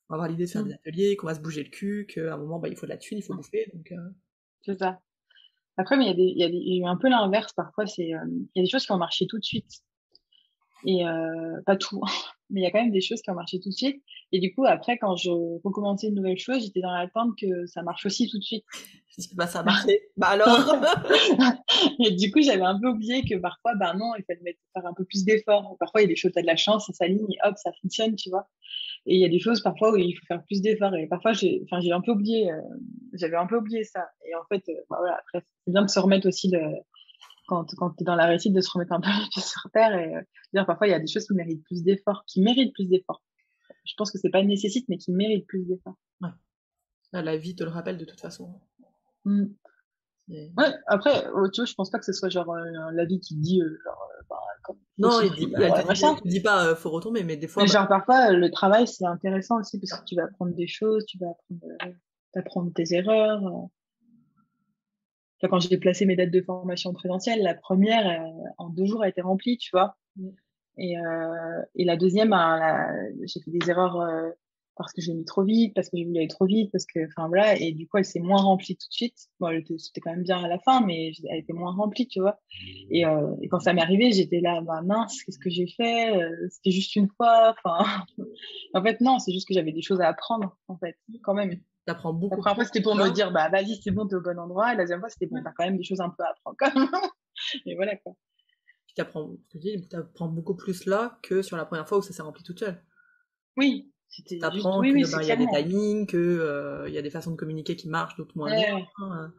avoir l'idée de faire des Mm. ateliers, qu'on va se bouger le cul, qu'à un moment, bah, il faut de la thune, il faut Mm. bouffer, donc... C'est ça. Après, mais il y a eu un peu l'inverse parfois. Il y a des choses qui ont marché tout de suite. Et pas tout, mais il y a quand même des choses qui ont marché tout de suite. Et du coup, après, quand je recommençais une nouvelle chose, j'étais dans l'attente que ça marche aussi tout de suite. Je dis, bah ça a marché, bah alors. Et du coup, j'avais un peu oublié que parfois, ben non, il fallait faire un peu plus d'efforts. Parfois, il y a des choses, t'as de la chance, ça s'aligne et hop, ça fonctionne, tu vois. Et il y a des choses parfois où il faut faire plus d'efforts. Et parfois, j'ai un peu oublié, j'avais un peu oublié ça. Et en fait, bah voilà, après, c'est bien de se remettre aussi quand tu es dans la réussite, de se remettre un peu les pieds sur terre et dire parfois il y a des choses qui méritent plus d'efforts, Je pense que c'est pas une nécessite, mais qui méritent plus d'efforts. Ouais. La vie te le rappelle de toute façon. Mm. Et- Ouais, après, tu vois, je pense pas que ce soit genre la vie qui dit bah, faut Non, souffrir, machin. il dit pas faut retomber, mais des fois, Mais bah, genre parfois le travail c'est intéressant aussi parce que tu vas apprendre des choses, tu vas apprendre tes erreurs. Enfin, quand j'ai placé mes dates de formation présentielle, la première en 2 jours a été remplie, tu vois. Et la deuxième, ben, j'ai fait des erreurs parce que j'ai mis trop vite, parce que j'ai voulu aller trop vite, parce que, enfin voilà, et du coup, elle s'est moins remplie tout de suite. Bon, c'était quand même bien à la fin, mais elle était moins remplie, tu vois. Et quand ça m'est arrivé, j'étais là, bah mince, qu'est-ce que j'ai fait? C'était juste une fois. Enfin, en fait, non, c'est juste que j'avais des choses à apprendre, en fait, quand même. t'apprends La beaucoup première fois, plus c'était pour me là. dire, bah vas-y, c'est bon, t'es au bon endroit. Et la deuxième fois, c'était bon, t'as quand même des choses un peu à apprendre, quand même. Et voilà, quoi. Puis t'apprends beaucoup plus là que sur la première fois où ça s'est rempli toute seule. Oui, c'était juste, T'apprends oui, que oui, c'est bah, il y a des clairement. timings, que il y a des façons de communiquer qui marchent, d'autres moins bien. Ouais,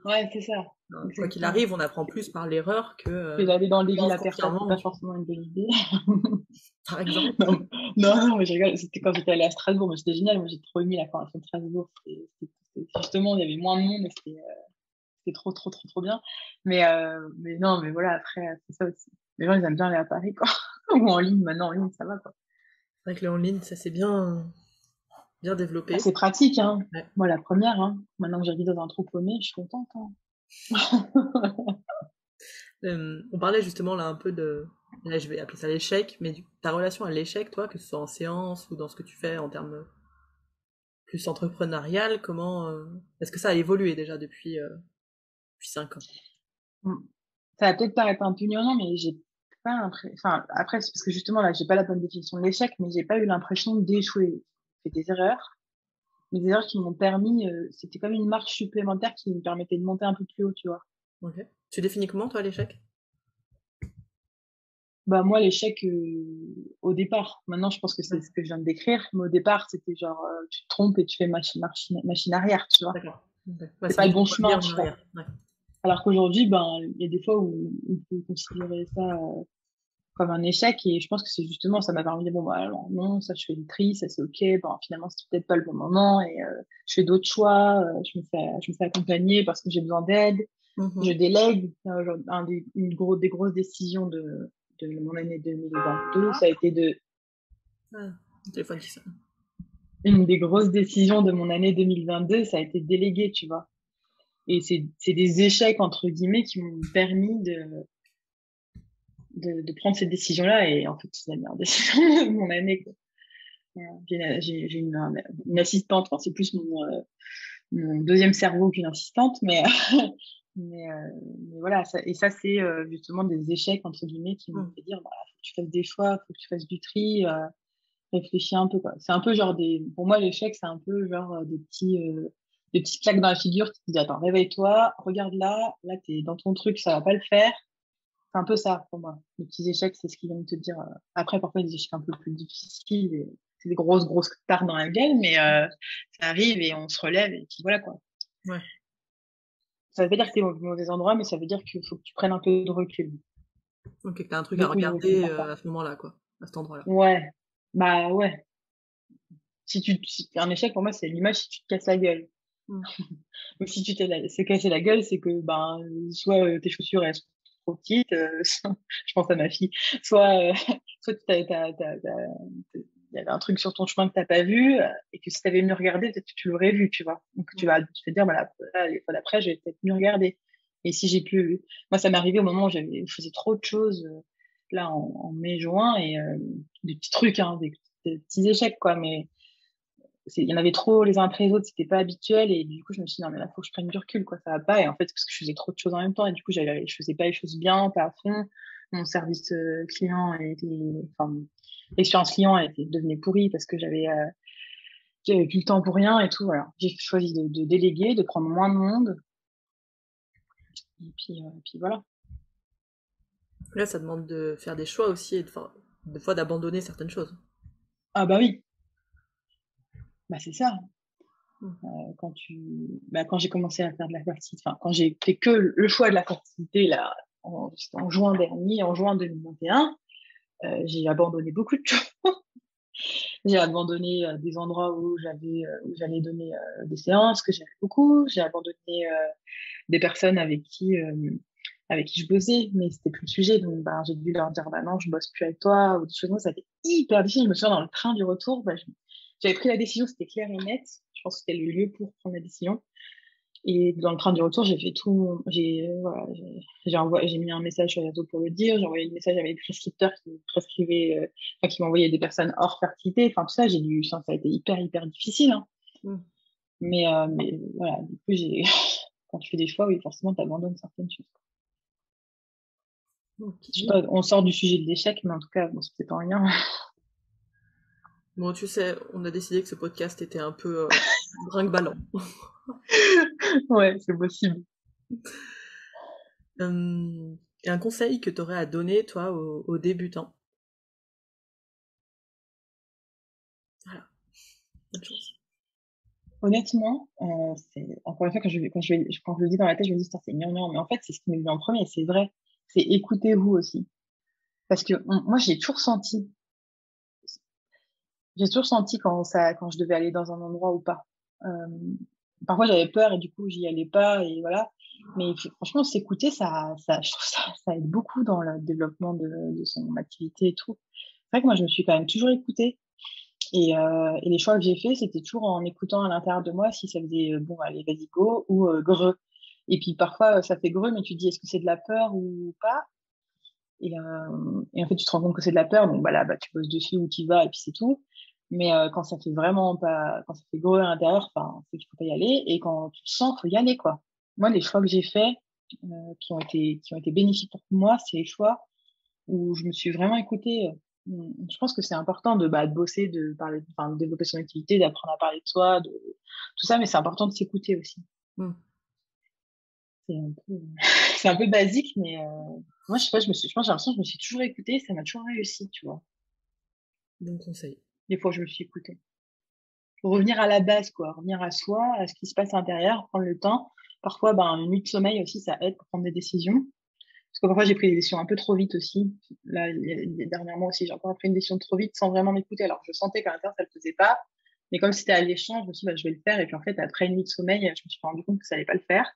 ouais, c'est ça, Quoi qu'il exactement. arrive, on apprend plus par l'erreur Que d'aller dans les en villes se à personne, c'est confirmant, pas tu vois. forcément une bonne idée. Par exemple. Non, non, mais je rigole. C'était quand j'étais allée à Strasbourg, mais c'était génial. Moi, j'ai trop aimé la formation de Strasbourg. Justement, il y avait moins de monde, et c'était trop, trop, trop, trop bien. Mais non, mais voilà, après, c'est ça aussi. Les gens, ils aiment bien aller à Paris, quoi. Ou en ligne, maintenant, en ligne, ça va, quoi. C'est vrai que le en ligne, ça s'est bien Ah, développé. c'est pratique, hein. Ouais. Moi, la première, hein. Maintenant que j'habite dans un trou paumé, je suis contente, hein. On parlait justement là un peu là je vais appeler ça l'échec, mais ta relation à l'échec, toi, que ce soit en séance ou dans ce que tu fais en termes plus entrepreneurial, comment est-ce que ça a évolué déjà depuis 5 ans? Mm. Ça va peut-être paraître un peu gnangnan, mais j'ai pas l'impression. Enfin, après, c'est parce que justement, là, j'ai pas la bonne définition de l'échec, mais j'ai pas eu l'impression d'échouer. fait des erreurs, mais des erreurs qui m'ont permis, c'était comme une marche supplémentaire qui me permettait de monter un peu plus haut, tu vois. Ok. Tu définis comment, toi, l'échec? Bah, moi, l'échec, au départ, maintenant, je pense que c'est Ouais. ce que je viens de décrire, mais au départ, c'était genre, tu te trompes et tu fais machine arrière, tu vois. D'accord. Ok. Ouais, C'est c'est pas le vite bon revenir chemin, en tu vois. arrière. Ouais. Alors qu'aujourd'hui, ben, il y a des fois où on peut considérer ça comme un échec et je pense que c'est justement, ça m'a permis de dire, bon, bah, alors non, ça, je fais le tri, ça, c'est OK. Bon, finalement, c'est peut-être pas le bon moment et je fais d'autres choix, je me fais accompagner parce que j'ai besoin d'aide, je Mhm. délègue. Des grosses décisions de mon année 2022, ça a été Ah, le téléphone qui sonne. une des grosses décisions de mon année 2022, ça a été de déléguer, tu vois. Et c'est des échecs, entre guillemets, qui m'ont permis de prendre cette décision-là. Et en fait, c'est la meilleure décision de mon année, quoi. J'ai une assistante, enfin, c'est plus mon deuxième cerveau qu'une assistante, mais, euh, mais voilà, et ça, c'est justement des échecs, entre guillemets, qui m'ont Mm. fait dire, bah, faut que tu fasses des choix, faut que tu fasses du tri, réfléchis un peu, quoi. C'est un peu genre pour moi, l'échec, c'est un peu genre des petits claques dans la figure qui te disent, attends, réveille-toi, regarde là, t'es dans ton truc, ça va pas le faire. C'est un peu ça pour moi. Les petits échecs, c'est ce qu'ils viennent te dire. Après, parfois, des échecs un peu plus difficiles, c'est des grosses tares dans la gueule, mais ça arrive et on se relève et puis voilà quoi. Ouais. Ça veut pas dire que t'es au mauvais endroit, mais ça veut dire qu'il faut que tu prennes un peu de recul. Ok, que t'as un truc à Beaucoup de recul regarder parfois. à ce moment-là, quoi. À cet endroit-là. Ouais, bah ouais. Un échec pour moi, c'est l'image si tu te casses la gueule. Mm. Donc si tu t'es cassé la gueule, c'est que ben soit tes chaussures elles sont trop petites, je pense à ma fille, soit soit il y avait un truc sur ton chemin que t'as pas vu et que si t'avais mieux regardé, peut-être que tu l'aurais vu, tu vois. Donc tu vas te dire bah là, les fois d'après, j'ai peut-être mieux regardé. Et si j'ai pu, moi ça m'est arrivé au moment où je faisais trop de choses là en mai-juin et des petits trucs, hein, des petits échecs quoi, mais il y en avait trop les uns après les autres, c'était pas habituel et du coup je me suis dit non mais là faut que je prenne du recul quoi, ça va pas et en fait parce que je faisais trop de choses en même temps et du coup je faisais pas les choses bien, pas à fond, mon service client enfin l'expérience client devenait pourrie parce que j'avais plus le temps pour rien et tout voilà, j'ai choisi de déléguer, de prendre moins de monde et puis voilà. Là, ça demande de faire des choix aussi et des fois d'abandonner certaines choses. Ah bah oui, bah c'est ça. Mm. Quand j'ai commencé à faire de la fertilité, enfin quand j'ai fait que le choix de la fertilité là c'était en juin dernier, en juin 2021. J'ai abandonné beaucoup de choses. J'ai abandonné des endroits où j'allais donner des séances que j'aimais beaucoup. J'ai abandonné des personnes avec qui je bossais, mais c'était plus le sujet. Donc, bah, j'ai dû leur dire, bah non, je bosse plus avec toi, ou des choses comme ça. Ça a été hyper difficile. Je me souviens dans le train du retour, bah, j'avais pris la décision, c'était clair et net. Je pense que c'était le lieu pour prendre la décision. Et dans le train du retour, j'ai fait tout, voilà, j'ai mis un message sur les réseaux pour le dire, j'ai envoyé le message avec les prescripteurs qui prescrivaient, enfin, qui m'envoyaient des personnes hors fertilité, enfin tout ça, ça a été hyper difficile, hein. Mm. Mais voilà, du coup, quand tu fais des choix, oui, forcément, t'abandonnes certaines choses. Je sais Ok. pas, on sort du sujet de l'échec, mais en tout cas, bon, c'est peut-être en rien. Bon, tu sais, on a décidé que ce podcast était un peu brinque-ballant. Ouais, c'est possible. Et un conseil que tu aurais à donner, toi, aux débutants. Voilà, bonne chance. Honnêtement, encore une fois, quand je le dis dans la tête, je me dis, c'est gnangnan, mais en fait, c'est ce qui me vient en premier, et c'est vrai. C'est écoutez-vous aussi. Parce que moi, j'ai toujours senti quand je devais aller dans un endroit ou pas. Euh, Parfois, j'avais peur et du coup, j'y allais pas et voilà. Mais franchement, s'écouter, je trouve ça aide beaucoup dans le développement de son activité et tout. C'est vrai que moi, je me suis quand même toujours écoutée. Et les choix que j'ai faits, c'était toujours en écoutant à l'intérieur de moi si ça faisait bon, allez, vas-y, go ou greu. Et puis parfois, ça fait greu, mais tu te dis, est-ce que c'est de la peur ou pas? Et en fait, tu te rends compte que c'est de la peur, donc bah là, bah, tu bosses dessus ou tu y vas et puis c'est tout. Mais quand ça fait vraiment pas, quand ça fait gros à l'intérieur, enfin, c'est qu'il faut pas y aller. Et quand tu le sens, faut y aller, quoi. Moi, les choix que j'ai faits, qui ont été bénéfiques pour moi, c'est les choix où je me suis vraiment écoutée. Je pense que c'est important de bosser, de parler, enfin, de développer son activité, d'apprendre à parler de soi, de tout ça, mais c'est important de s'écouter aussi. Mm. C'est un peu, c'est un peu basique, mais moi, je sais pas, je pense, j'ai l'impression que je me suis toujours écoutée, ça m'a toujours réussi, tu vois. Bon conseil. Des fois, je me suis écoutée. Faut revenir à la base, quoi, revenir à soi, à ce qui se passe à l'intérieur, prendre le temps. Parfois, une nuit de sommeil aussi, ça aide pour prendre des décisions. Parce que parfois, j'ai pris des décisions un peu trop vite aussi. Là, dernièrement aussi, j'ai encore pris une décision trop vite sans vraiment m'écouter. Alors, je sentais qu'à l'intérieur, ça le faisait pas. Mais comme c'était alléchant, je me suis dit, je vais le faire. Et puis, en fait, après une nuit de sommeil, je me suis rendu compte que ça allait pas le faire.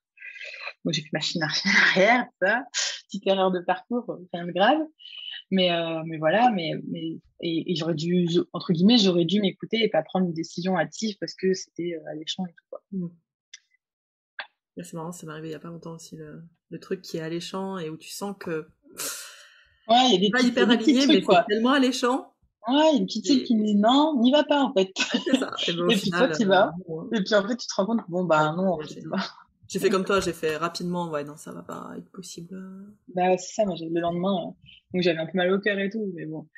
Donc, j'ai fait machine arrière, ça. Petite erreur de parcours, rien de grave. Mais voilà, et j'aurais dû, entre guillemets, j'aurais dû m'écouter et pas prendre une décision hâtive parce que c'était alléchant et tout, quoi. Là, c'est marrant, ça m'est arrivé il y a pas longtemps aussi, le truc qui est alléchant et où tu sens que Ouais, il y a c'est des pas petits, hyper des petits aligné, trucs, mais c'est quoi. tellement alléchant. Ouais, il y a une petite cible Et qui me dit non, n'y va pas, en fait. c'est ça. Et ben, au Et puis toi, final, tu y vas. non, hein. Et puis en fait, tu te rends compte que non, en fait. J'ai fait comme toi, j'ai fait rapidement, ouais, non, ça va pas être possible. Bah, c'est ça, moi, le lendemain, donc j'avais un peu mal au cœur et tout, mais bon.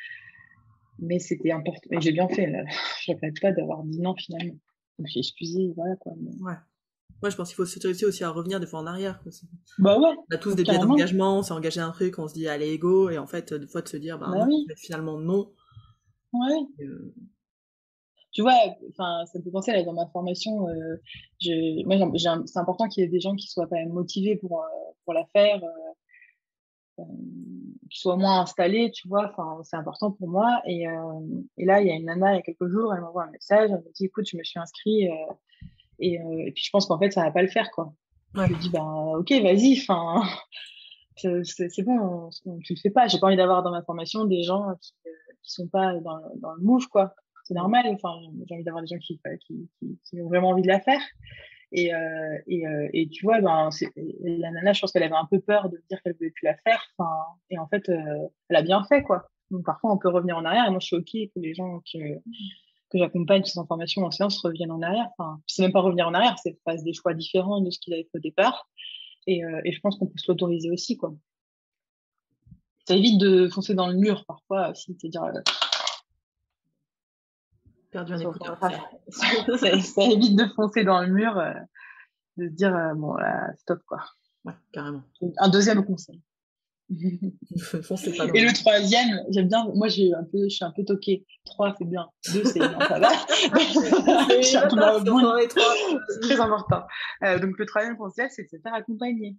Mais c'était important. Et j'ai bien fait, là. Je regrette pas d'avoir dit non, finalement. Je me suis excusée, voilà, quoi. Ouais. Ouais, je pense qu'il faut s'autoriser aussi à revenir des fois en arrière, quoi. Bah ouais, On a tous des biais carrément. d'engagement, on s'est engagé un truc, on se dit allez ego, et en fait, des fois de se dire bah Bah non, oui, finalement non. ouais. Euh, Tu vois, enfin, ça me fait penser, là, dans ma formation, c'est important qu'il y ait des gens qui soient quand même motivés pour la faire, qui soient au moins installés, tu vois, enfin, c'est important pour moi. Et là, il y a une nana, il y a quelques jours, elle m'envoie un message, elle me dit, écoute, je me suis inscrite, et puis je pense qu'en fait, ça va pas le faire, quoi. ouais. Je lui dis, ok, vas-y, enfin, c'est bon, tu le fais pas. J'ai pas envie d'avoir dans ma formation des gens qui sont pas dans le move, quoi. C'est normal. Enfin, j'ai envie d'avoir des gens qui ont vraiment envie de la faire. Et tu vois, la nana, je pense qu'elle avait un peu peur de dire qu'elle voulait plus la faire. Enfin, et en fait, elle a bien fait, quoi. Donc parfois, on peut revenir en arrière. Et moi, je suis OK que les gens que j'accompagne ces informations en séance reviennent en arrière. Enfin, c'est même pas revenir en arrière, c'est faire des choix différents de ce qu'ils avaient fait au départ. Et je pense qu'on peut se l'autoriser aussi, quoi. Ça évite de foncer dans le mur parfois, aussi, de dire, Perdu un écouteur. ça évite de foncer dans le mur, de se dire, bon, là, stop, quoi. Ouais, carrément. Donc, un deuxième conseil. Foncez pas dans Et le troisième, j'aime bien, moi, je suis un peu toquée. 3, c'est bien. 2, c'est non, ça va. Je suis un peu dans le boule. C'est très important. Donc, le troisième conseil, c'est de se faire accompagner.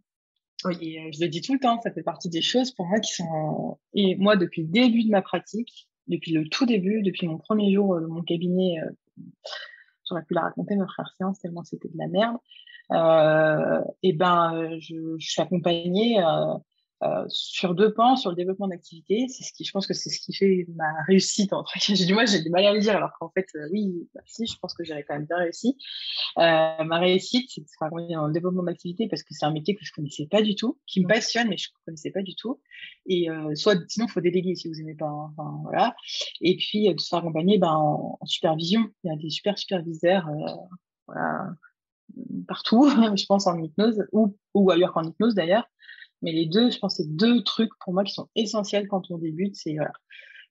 Oui. Et je le dis tout le temps, ça fait partie des choses pour moi qui sont... Et moi, depuis le début de ma pratique, depuis le tout début, depuis mon premier jour de mon cabinet, j'aurais pu la raconter, ma frère séance, tellement c'était de la merde. Je suis accompagnée sur 2 pans, sur le développement d'activité. Je pense que c'est ce qui fait ma réussite. J'ai du mal à le dire, alors qu'en fait, oui, si, je pense que j'aurais quand même bien réussi. Ma réussite, c'est de se accompagner dans le développement d'activité parce que c'est un métier que je connaissais pas du tout, qui me passionne, mais je connaissais pas du tout. Et sinon, il faut déléguer si vous aimez pas. Hein. Enfin, voilà. Et puis, de se faire accompagner en supervision. Il y a des super superviseurs. Voilà, partout, je pense en hypnose ou ailleurs qu'en hypnose d'ailleurs. Mais les deux, je pense, c'est 2 trucs pour moi qui sont essentiels quand on débute, c'est voilà.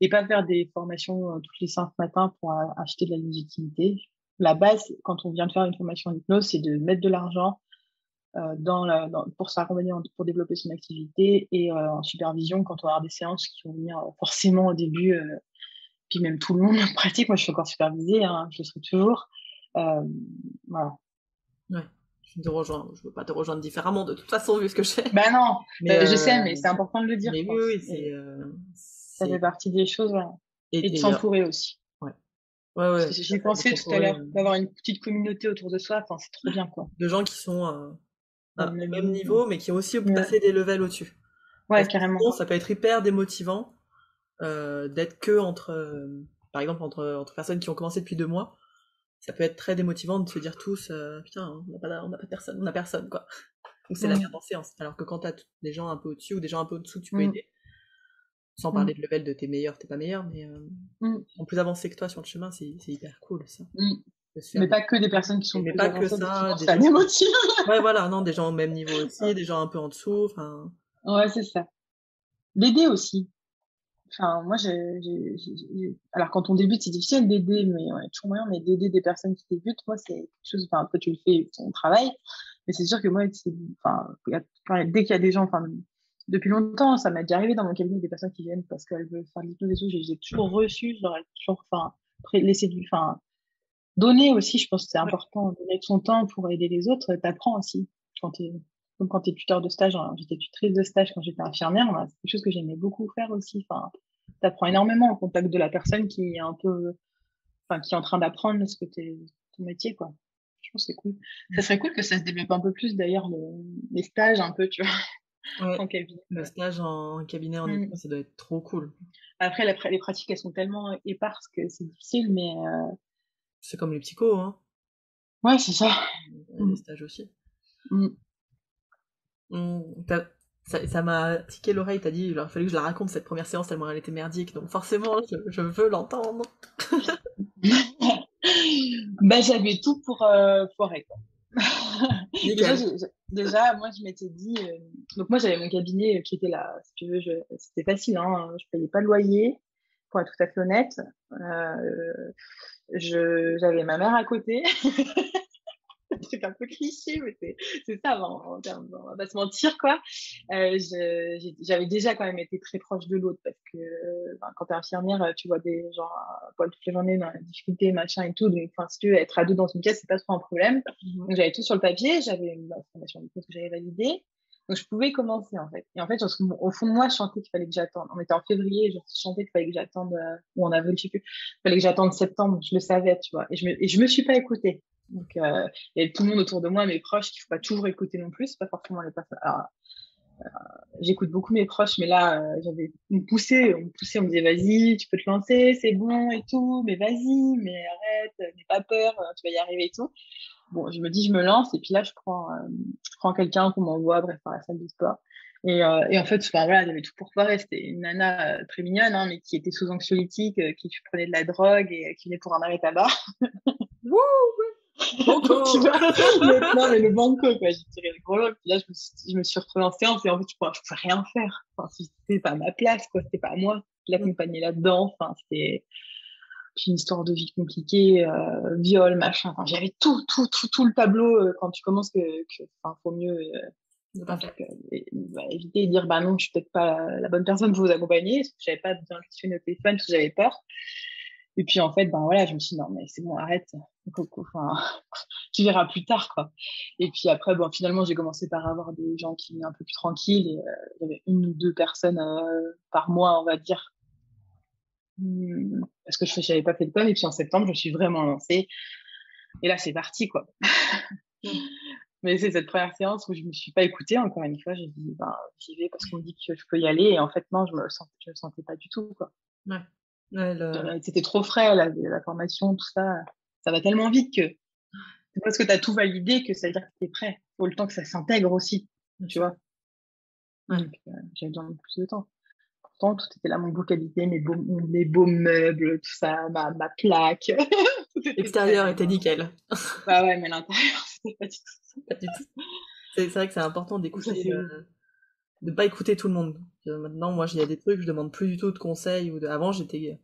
Et pas faire des formations toutes les 5 matins pour acheter de la légitimité. La base, quand on vient de faire une formation en hypnose, c'est de mettre de l'argent pour s'accompagner, pour développer son activité et en supervision quand on va avoir des séances qui vont venir forcément au début. Puis même tout le monde en pratique, moi je suis encore supervisée, hein, je le serai toujours. Voilà. Ouais, je veux pas te rejoindre différemment de toute façon vu ce que je fais. Ben non, je sais, mais c'est important de le dire. Mais oui, ça fait partie des choses, voilà. Et de s'entourer aussi. Ouais. Ouais. J'ai pensé tout à l'heure d'avoir une petite communauté autour de soi, enfin c'est trop bien, quoi. De gens qui sont au même niveau, mais qui ont aussi passé des levels au-dessus. Ouais, carrément. Sinon, ça peut être hyper démotivant d'être que par exemple entre personnes qui ont commencé depuis 2 mois. Ça peut être très démotivant de se dire tous putain, on n'a pas personne, on a personne, quoi. Donc c'est la merde en séance. Alors que quand t'as des gens un peu au-dessus ou des gens un peu au-dessous, tu peux aider. Sans parler de level de t'es meilleur, t'es pas meilleur, mais en plus avancé que toi sur le chemin, c'est hyper cool, ça. Mais pas que des personnes qui sont mais pas que ça, ça démotive. Ouais, voilà, non, des gens au même niveau aussi, des gens un peu en dessous, enfin. Ouais, c'est ça. L'aider aussi. Enfin, moi, alors quand on débute, c'est difficile d'aider, mais on a toujours moyen mais d'aider des personnes qui débutent. Moi, c'est quelque chose, enfin, après, tu le fais, ton travail, mais c'est sûr que moi, enfin, dès qu'il y a des gens, enfin, depuis longtemps, ça m'a déjà arrivé dans mon cabinet des personnes qui viennent parce qu'elles veulent faire l'hypnose et tout, j'ai toujours reçu, je leur ai toujours, enfin, laissé enfin, donner aussi, je pense que c'est Ouais. important, donner de son temps pour aider les autres, t'apprends aussi. Quand t'es, comme quand t'es tuteur de stage, hein, j'étais tutrice de stage quand j'étais infirmière, c'est quelque chose que j'aimais beaucoup faire aussi. Enfin, t'apprends énormément au contact de la personne qui est un peu, enfin, qui est en train d'apprendre ce que ton métier, quoi. Je pense que c'est cool. Ça serait cool que ça se développe un peu plus, d'ailleurs, les stages, un peu, tu vois, Ouais. en cabinet. Le stage en cabinet en Mm. hypnose, ça doit être trop cool. Après, les pratiques, elles sont tellement éparses que c'est difficile, mais C'est comme les psychos, hein. ouais, c'est ça. Les Mm. stages aussi. Mm. Ça m'a tiqué l'oreille, t'as dit, il aurait fallu que je la raconte cette première séance tellement elle était merdique, donc forcément, je veux l'entendre. Bah, j'avais tout pour foirer, quoi. Déjà, Nickel. déjà, moi, je m'étais dit. Donc, moi, j'avais mon cabinet qui était là. Si tu veux, c'était facile. Hein, je payais pas de loyer, pour être tout à fait honnête. J'avais ma mère à côté. C'est un peu cliché, mais c'est ça, en termes, on va pas se mentir, quoi. J'avais déjà quand même été très proche de l'autre parce que quand t'es infirmière, tu vois des gens toute la journée dans la difficulté, machin et tout. Donc, enfin, si tu veux être à deux dans une pièce, c'est pas trop un problème. Donc, j'avais tout sur le papier, j'avais ma formation de que j'avais validée. Donc, je pouvais commencer, en fait. Et en fait, au fond de moi, je sentais qu'il fallait que j'attende. On était en février, je sentais qu'il fallait que j'attende, ou en avril, je sais plus. Il fallait que j'attende septembre, je le savais, tu vois. Et je me suis pas écoutée. Donc, il y avait tout le monde autour de moi, mes proches, qu'il faut pas toujours écouter non plus, c'est pas forcément les personnes. Alors, j'écoute beaucoup mes proches, mais là, on me poussait, on me disait, vas-y, tu peux te lancer, c'est bon et tout, mais vas-y, mais arrête, n'aie pas peur, tu vas y arriver et tout. Bon, je me dis, je me lance, et puis là, je prends quelqu'un qu'on m'envoie, bref, à la salle de sport. Et en fait, enfin, voilà, il y avait tout pour foirer. C'était une nana très mignonne, hein, mais qui était sous anxiolytique, qui prenait de la drogue et qui venait pour un arrêt tabac. Wouh! Donc, tu Banco! vois, non, mais le banco, quoi. J'ai tiré le gros lot. Puis là, je me suis retrouvée en séance et en fait, je pouvais rien faire. Enfin, c'était pas ma place, quoi. C'était pas à moi de l'accompagner là-dedans. Enfin, c'était puis une histoire de vie compliquée, viol, machin. Enfin, j'avais tout le tableau quand tu commences enfin, faut mieux, C'est pas en fait. tout cas, éviter de dire, bah non, je suis peut-être pas la bonne personne pour vous accompagner. Parce que j'avais pas bien questionné au téléphone parce que j'avais peur. Et puis, en fait, ben voilà, je me suis dit, non, mais c'est bon, arrête. Enfin, tu verras plus tard, quoi. Et puis après, bon, finalement, j'ai commencé par avoir des gens qui venaient un peu plus tranquilles. Et il y avait une ou deux personnes par mois, on va dire. Parce que je n'avais pas fait de com. Et puis en septembre, je me suis vraiment lancée. Et là, c'est parti, quoi. Mais c'est cette première séance où je me suis pas écoutée, encore une fois. J'ai dit, ben, j'y vais parce qu'on me dit que je peux y aller. Et en fait, non, je me sentais pas du tout, quoi. Ouais. Ouais, C'était trop frais, la formation, tout ça. Ça va tellement vite que c'est parce que tu as tout validé que ça veut dire que tu es prêt. Il faut le temps que ça s'intègre aussi, bien tu sûr. vois. Ouais. Donc, j'avais besoin de plus de temps. Pourtant, tout était là, mon beau qualité, mes beaux meubles, tout ça, ma plaque. Tout était prêt, L'extérieur mais était non. nickel. Bah ouais, mais l'intérieur, c'était pas du tout ça. Pas du tout. C'est vrai que c'est important Donc ça, d'écouter, c'est ouf. de pas écouter tout le monde. Maintenant, moi, il y a des trucs, je demande plus du tout de conseils. Avant, j'étais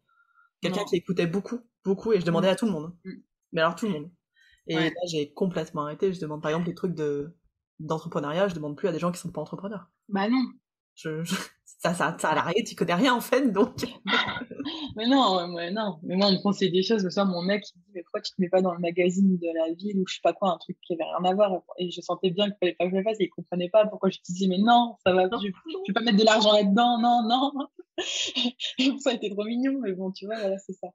quelqu'un Non. qui écoutait beaucoup, beaucoup, et je demandais Mm, à tout le monde. mm. Mais alors tout le monde. Et Ouais. là, j'ai complètement arrêté. Je demande par exemple des trucs d'entrepreneuriat, je demande plus à des gens qui sont pas entrepreneurs. Bah non. Ça à l'arrêt, tu connais rien en fait, donc. Mais non, non. Mais moi, on me conseille des choses. Ça, mon mec, il me dit, mais pourquoi tu te mets pas dans le magazine de la ville ou je sais pas quoi, un truc qui avait rien à voir. Et je sentais bien qu'il fallait pas que je le fasse et il comprenait pas pourquoi je disais, mais non, ça va, Non, je non. vais pas mettre de l'argent là-dedans, non, non. Et ça a été trop mignon, mais bon, tu vois, voilà, c'est ça.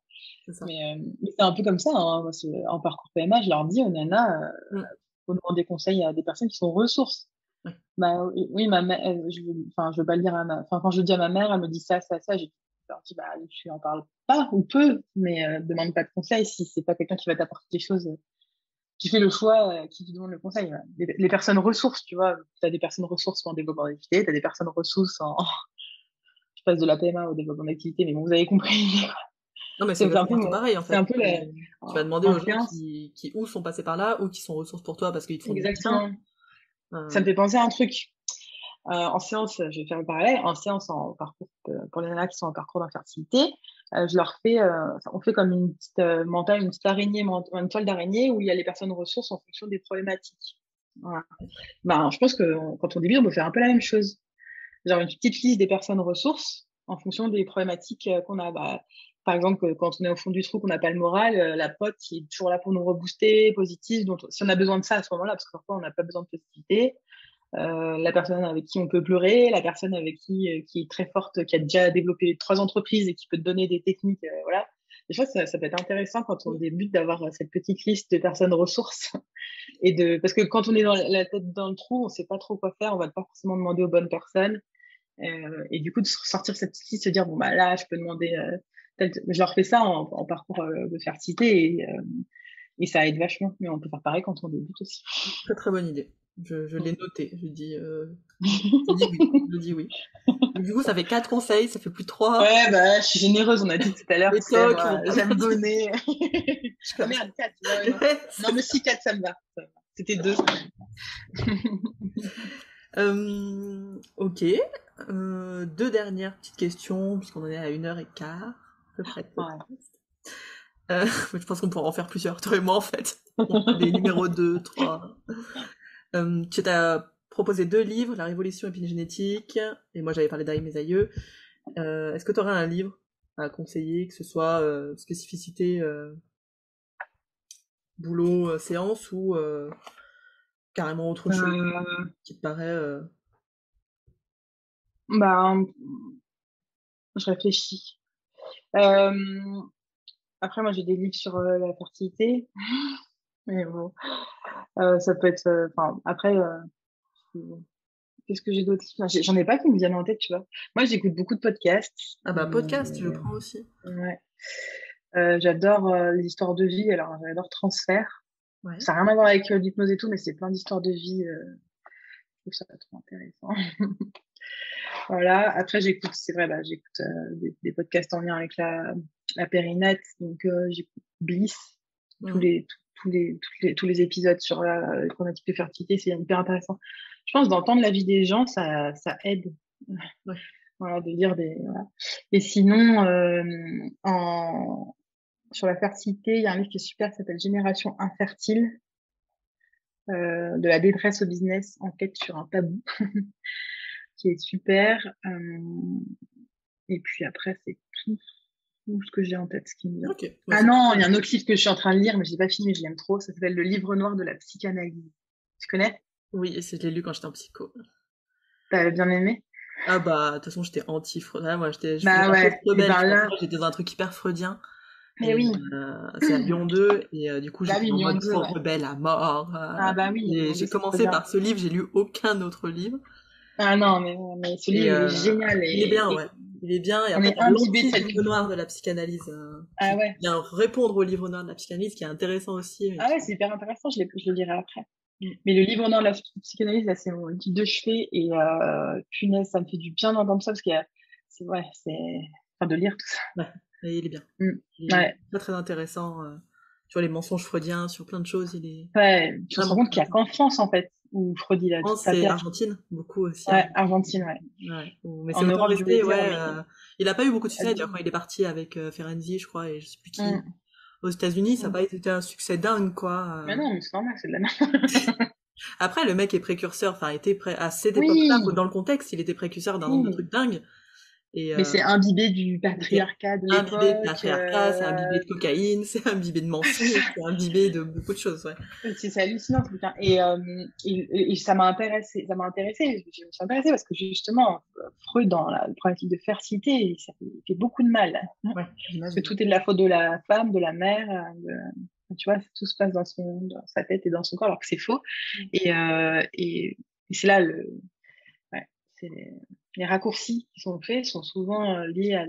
C'est ça. Mais c'est un peu comme ça, hein. Moi, en parcours PMA, je leur dis aux nanas, Mm. faut demander conseil à des personnes qui sont ressources. Ouais. Bah oui, ma mère, enfin, je veux pas le dire à enfin, quand je le dis à ma mère, elle me dit ça, je leur dis, bah, tu en parles pas ou peu, mais demande pas de conseil si c'est pas quelqu'un qui va t'apporter des choses. Tu fais le choix qui te demande le conseil. Voilà. Les personnes ressources, tu vois, tu as des personnes ressources en développement d'activité, tu as des personnes ressources en, je passe de la PMA au développement d'activité, mais bon, vous avez compris. Non, mais c'est C'est un peu, exactement tout pareil en c'est un fait. peu Tu vas demander aux gens l'influence. qui ou sont passés par là ou qui sont ressources pour toi parce qu'ils te font du bien. Exactement. Ça me Euh, fait penser à un truc. En séance, je vais faire le parallèle, en séance en parcours, pour les nanas qui sont en parcours d'infertilité, je leur fais, on fait comme une petite mentale, une petite araignée, une toile d'araignée où il y a les personnes ressources en fonction des problématiques. Voilà. Ben, je pense que quand on débute, on peut faire un peu la même chose. Genre une petite liste des personnes ressources en fonction des problématiques qu'on a. Bah, par exemple, quand on est au fond du trou, qu'on n'a pas le moral, la pote qui est toujours là pour nous rebooster, positive, donc si on a besoin de ça à ce moment-là, parce que parfois on n'a pas besoin de positivité, la personne avec qui on peut pleurer, la personne avec qui est très forte, qui a déjà développé 3 entreprises et qui peut te donner des techniques, voilà. Et je pense que ça peut être intéressant quand on débute d'avoir cette petite liste de personnes ressources parce que quand on est dans la tête dans le trou, on sait pas trop quoi faire, on va pas forcément demander aux bonnes personnes. Et du coup, de sortir cette petite liste, se dire, bon, bah là, je peux demander, je leur fais ça en parcours de fertilité et ça aide vachement. Mais on peut faire pareil quand on débute aussi. Très très bonne idée. Je l'ai noté. Je dis oui. Je dis oui. Et du coup, ça fait 4 conseils, ça fait plus 3. Ouais, bah, je suis généreuse, on a dit tout à l'heure. Les tocs, j'aime donner. Ah merde, 4. Ouais, non, mais si 4, ça me va. C'était 2. Ok. 2 dernières petites questions, puisqu'on en est à 1h15, à peu près. Ouais. Je pense qu'on pourra en faire plusieurs, toi et moi, en fait. Des numéros 2, 3. Tu t'as proposé 2 livres, La Révolution épigénétique, et moi j'avais parlé d'Aïe mes aïeux. Est-ce que tu aurais un livre à conseiller, que ce soit spécificité boulot, séance, ou carrément autre chose qui te paraît... Bah, je réfléchis. Après, moi, j'ai des livres sur la fertilité. Mais bon, ça peut être... après, qu'est-ce que j'ai d'autre? J'en ai pas qui me viennent en tête, tu vois. Moi, j'écoute beaucoup de podcasts. Ah bah, podcast, je prends aussi. Ouais. J'adore les histoires de vie. Alors, j'adore Transfert. Ouais. Ça n'a rien à voir avec l'hypnose et tout, mais c'est plein d'histoires de vie. Je trouve ça trop intéressant. Voilà. Après, j'écoute, c'est vrai, j'écoute des podcasts en lien avec la périnette. Donc, j'écoute Bliss. Tous les épisodes sur la problématique de fertilité, c'est hyper intéressant. Je pense d'entendre la vie des gens, ça aide. Ouais. Voilà, de lire voilà. Et sinon, sur la fertilité, il y a un livre qui est super qui s'appelle Génération infertile, de la détresse au business, enquête sur un tabou, qui est super. Et puis après, c'est tout ce que j'ai en tête, ce qui me vient. Okay. Ah non, il y a un autre livre que je suis en train de lire, mais je l'ai pas fini, mais je l'aime trop. Ça s'appelle Le Livre Noir de la psychanalyse. Tu connais? Oui, et je l'ai lu quand j'étais en psycho. T'avais bien aimé? Ah bah, de toute façon, j'étais anti-freudien. Moi, j'étais rebelle. J'étais dans un truc hyper freudien. Mais oui. C'est à Lyon 2, et du coup, j'étais en mode Lyon 2, rebelle à mort. Ah bah oui. Et j'ai commencé par ce livre, j'ai lu aucun autre livre. Ah non, mais ce livre, il est génial. Il est bien, ouais. Il est bien, et on après, est imbibé de cette livre noir de la psychanalyse. Ah ouais. Il y a un répondre au livre noir de la psychanalyse qui est intéressant aussi. Ah ouais, c'est hyper intéressant, je le lirai après. Mais le livre noir de la psychanalyse, là, c'est mon guide de chevet, et punaise, ça me fait du bien d'entendre ça, parce que de lire tout ça. Ouais, et il est bien. Il est très très intéressant sur les mensonges freudiens, sur plein de choses. Ouais, tu te rends compte qu'il y a qu'en France, en fait, où Freud, il a tout c'est Argentine, beaucoup aussi. Ouais, Argentine, ouais. Mais c'est autant resté, il a pas eu beaucoup de succès, d'ailleurs, quand il est parti avec Ferenczi, je crois, et je sais plus qui. Aux États-Unis, ça n'a pas été un succès dingue, quoi. Mais non, mais c'est normal, c'est de la merde. Après, le mec est précurseur, était à cette époque-là, dans le contexte, il était précurseur d'un nombre de trucs dingues. Mais c'est imbibé du patriarcat de l'époque. Imbibé de patriarcat, c'est imbibé de cocaïne, c'est imbibé de mensonges, c'est imbibé de beaucoup de choses, ouais. C'est hallucinant, ce bouquin. Et ça m'a intéressée. Je me suis intéressée parce que justement, Freud, dans la problématique de fertilité, ça fait beaucoup de mal. Ouais, parce que tout est de la faute de la femme, de la mère, tu vois, tout se passe dans sa tête et dans son corps, alors que c'est faux. Et c'est là les raccourcis qui sont faits sont souvent liés à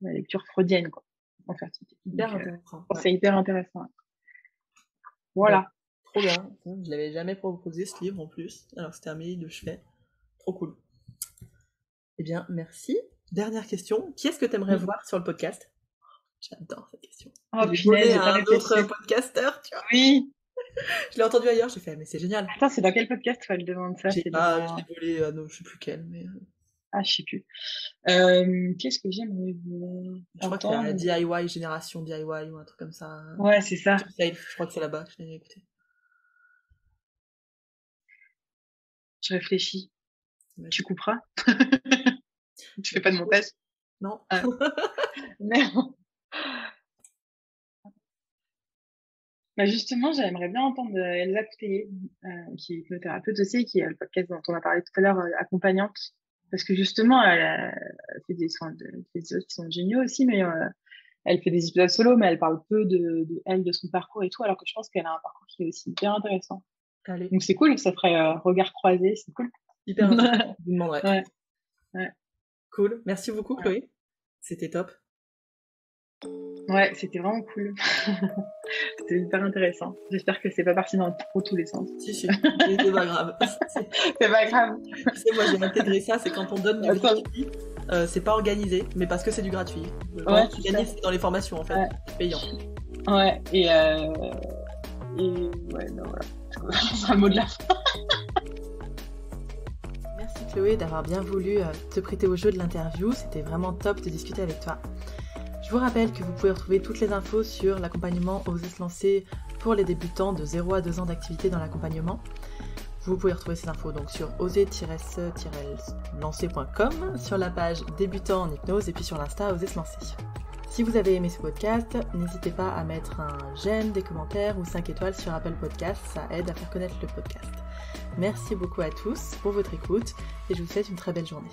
la lecture freudienne, quoi, en fertilité. Intéressant. C'est hyper intéressant. Voilà. Trop bien. Je l'avais jamais proposé, ce livre, en plus. Alors, c'était un livre de chevet. Trop cool. Eh bien, merci. Dernière question. Qui est-ce que tu aimerais voir sur le podcast? J'adore cette question. Oh, punaise, un autre podcasteur, tu vois. Oui. Je l'ai entendu ailleurs, j'ai fait, mais c'est génial. Attends, c'est dans quel podcast elle demande ça? Je sais C'est pas, dans... je l'ai volé, non, je sais plus quel, mais Ah, je sais plus. Qu'est-ce que j'aimerais je crois que c'est la entendre? DIY, Génération DIY ou un truc comme ça. Ouais, c'est ça. Safe, je crois que c'est là-bas, je l'ai écouté. Je réfléchis. Ouais. Tu couperas? Tu fais pas de montage? Non. Ah. Non. Bah justement, j'aimerais bien entendre Elsa Coutellier, qui est hypnothérapeute aussi, qui est le podcast dont on a parlé tout à l'heure, accompagnante. Parce que justement, elle fait des soins fait des épisodes qui sont géniaux aussi, mais elle fait des épisodes solo, mais elle parle peu de elle, de son parcours et tout, alors que je pense qu'elle a un parcours qui est aussi hyper intéressant. Allez. Donc c'est cool, ça ferait regard croisé, c'est cool. Hyper intéressant, je vous demanderai. Ouais. Ouais. Cool, merci beaucoup Chloé, c'était top. Ouais, c'était vraiment cool. C'était hyper intéressant. J'espère que c'est pas parti dans trop tous les sens. Si, c'est pas grave. C'est pas grave. Tu sais, moi j'ai intégré ça, c'est quand on donne du gratuit, c'est pas organisé, mais parce que c'est du gratuit. Ouais, tu gagnes, c'est dans les formations en fait, c'est payant. Ouais, et ouais, non, voilà. C'est un mot de la fin. Merci Chloé d'avoir bien voulu te prêter au jeu de l'interview, c'était vraiment top de discuter avec toi. Je vous rappelle que vous pouvez retrouver toutes les infos sur l'accompagnement Oser se lancer pour les débutants de 0 à 2 ans d'activité dans l'accompagnement. Vous pouvez retrouver ces infos donc sur oser-se-lancer.com, sur la page débutants en hypnose et puis sur l'Insta Oser se lancer. Si vous avez aimé ce podcast, n'hésitez pas à mettre un j'aime, des commentaires ou 5 étoiles sur Apple Podcast, ça aide à faire connaître le podcast. Merci beaucoup à tous pour votre écoute et je vous souhaite une très belle journée.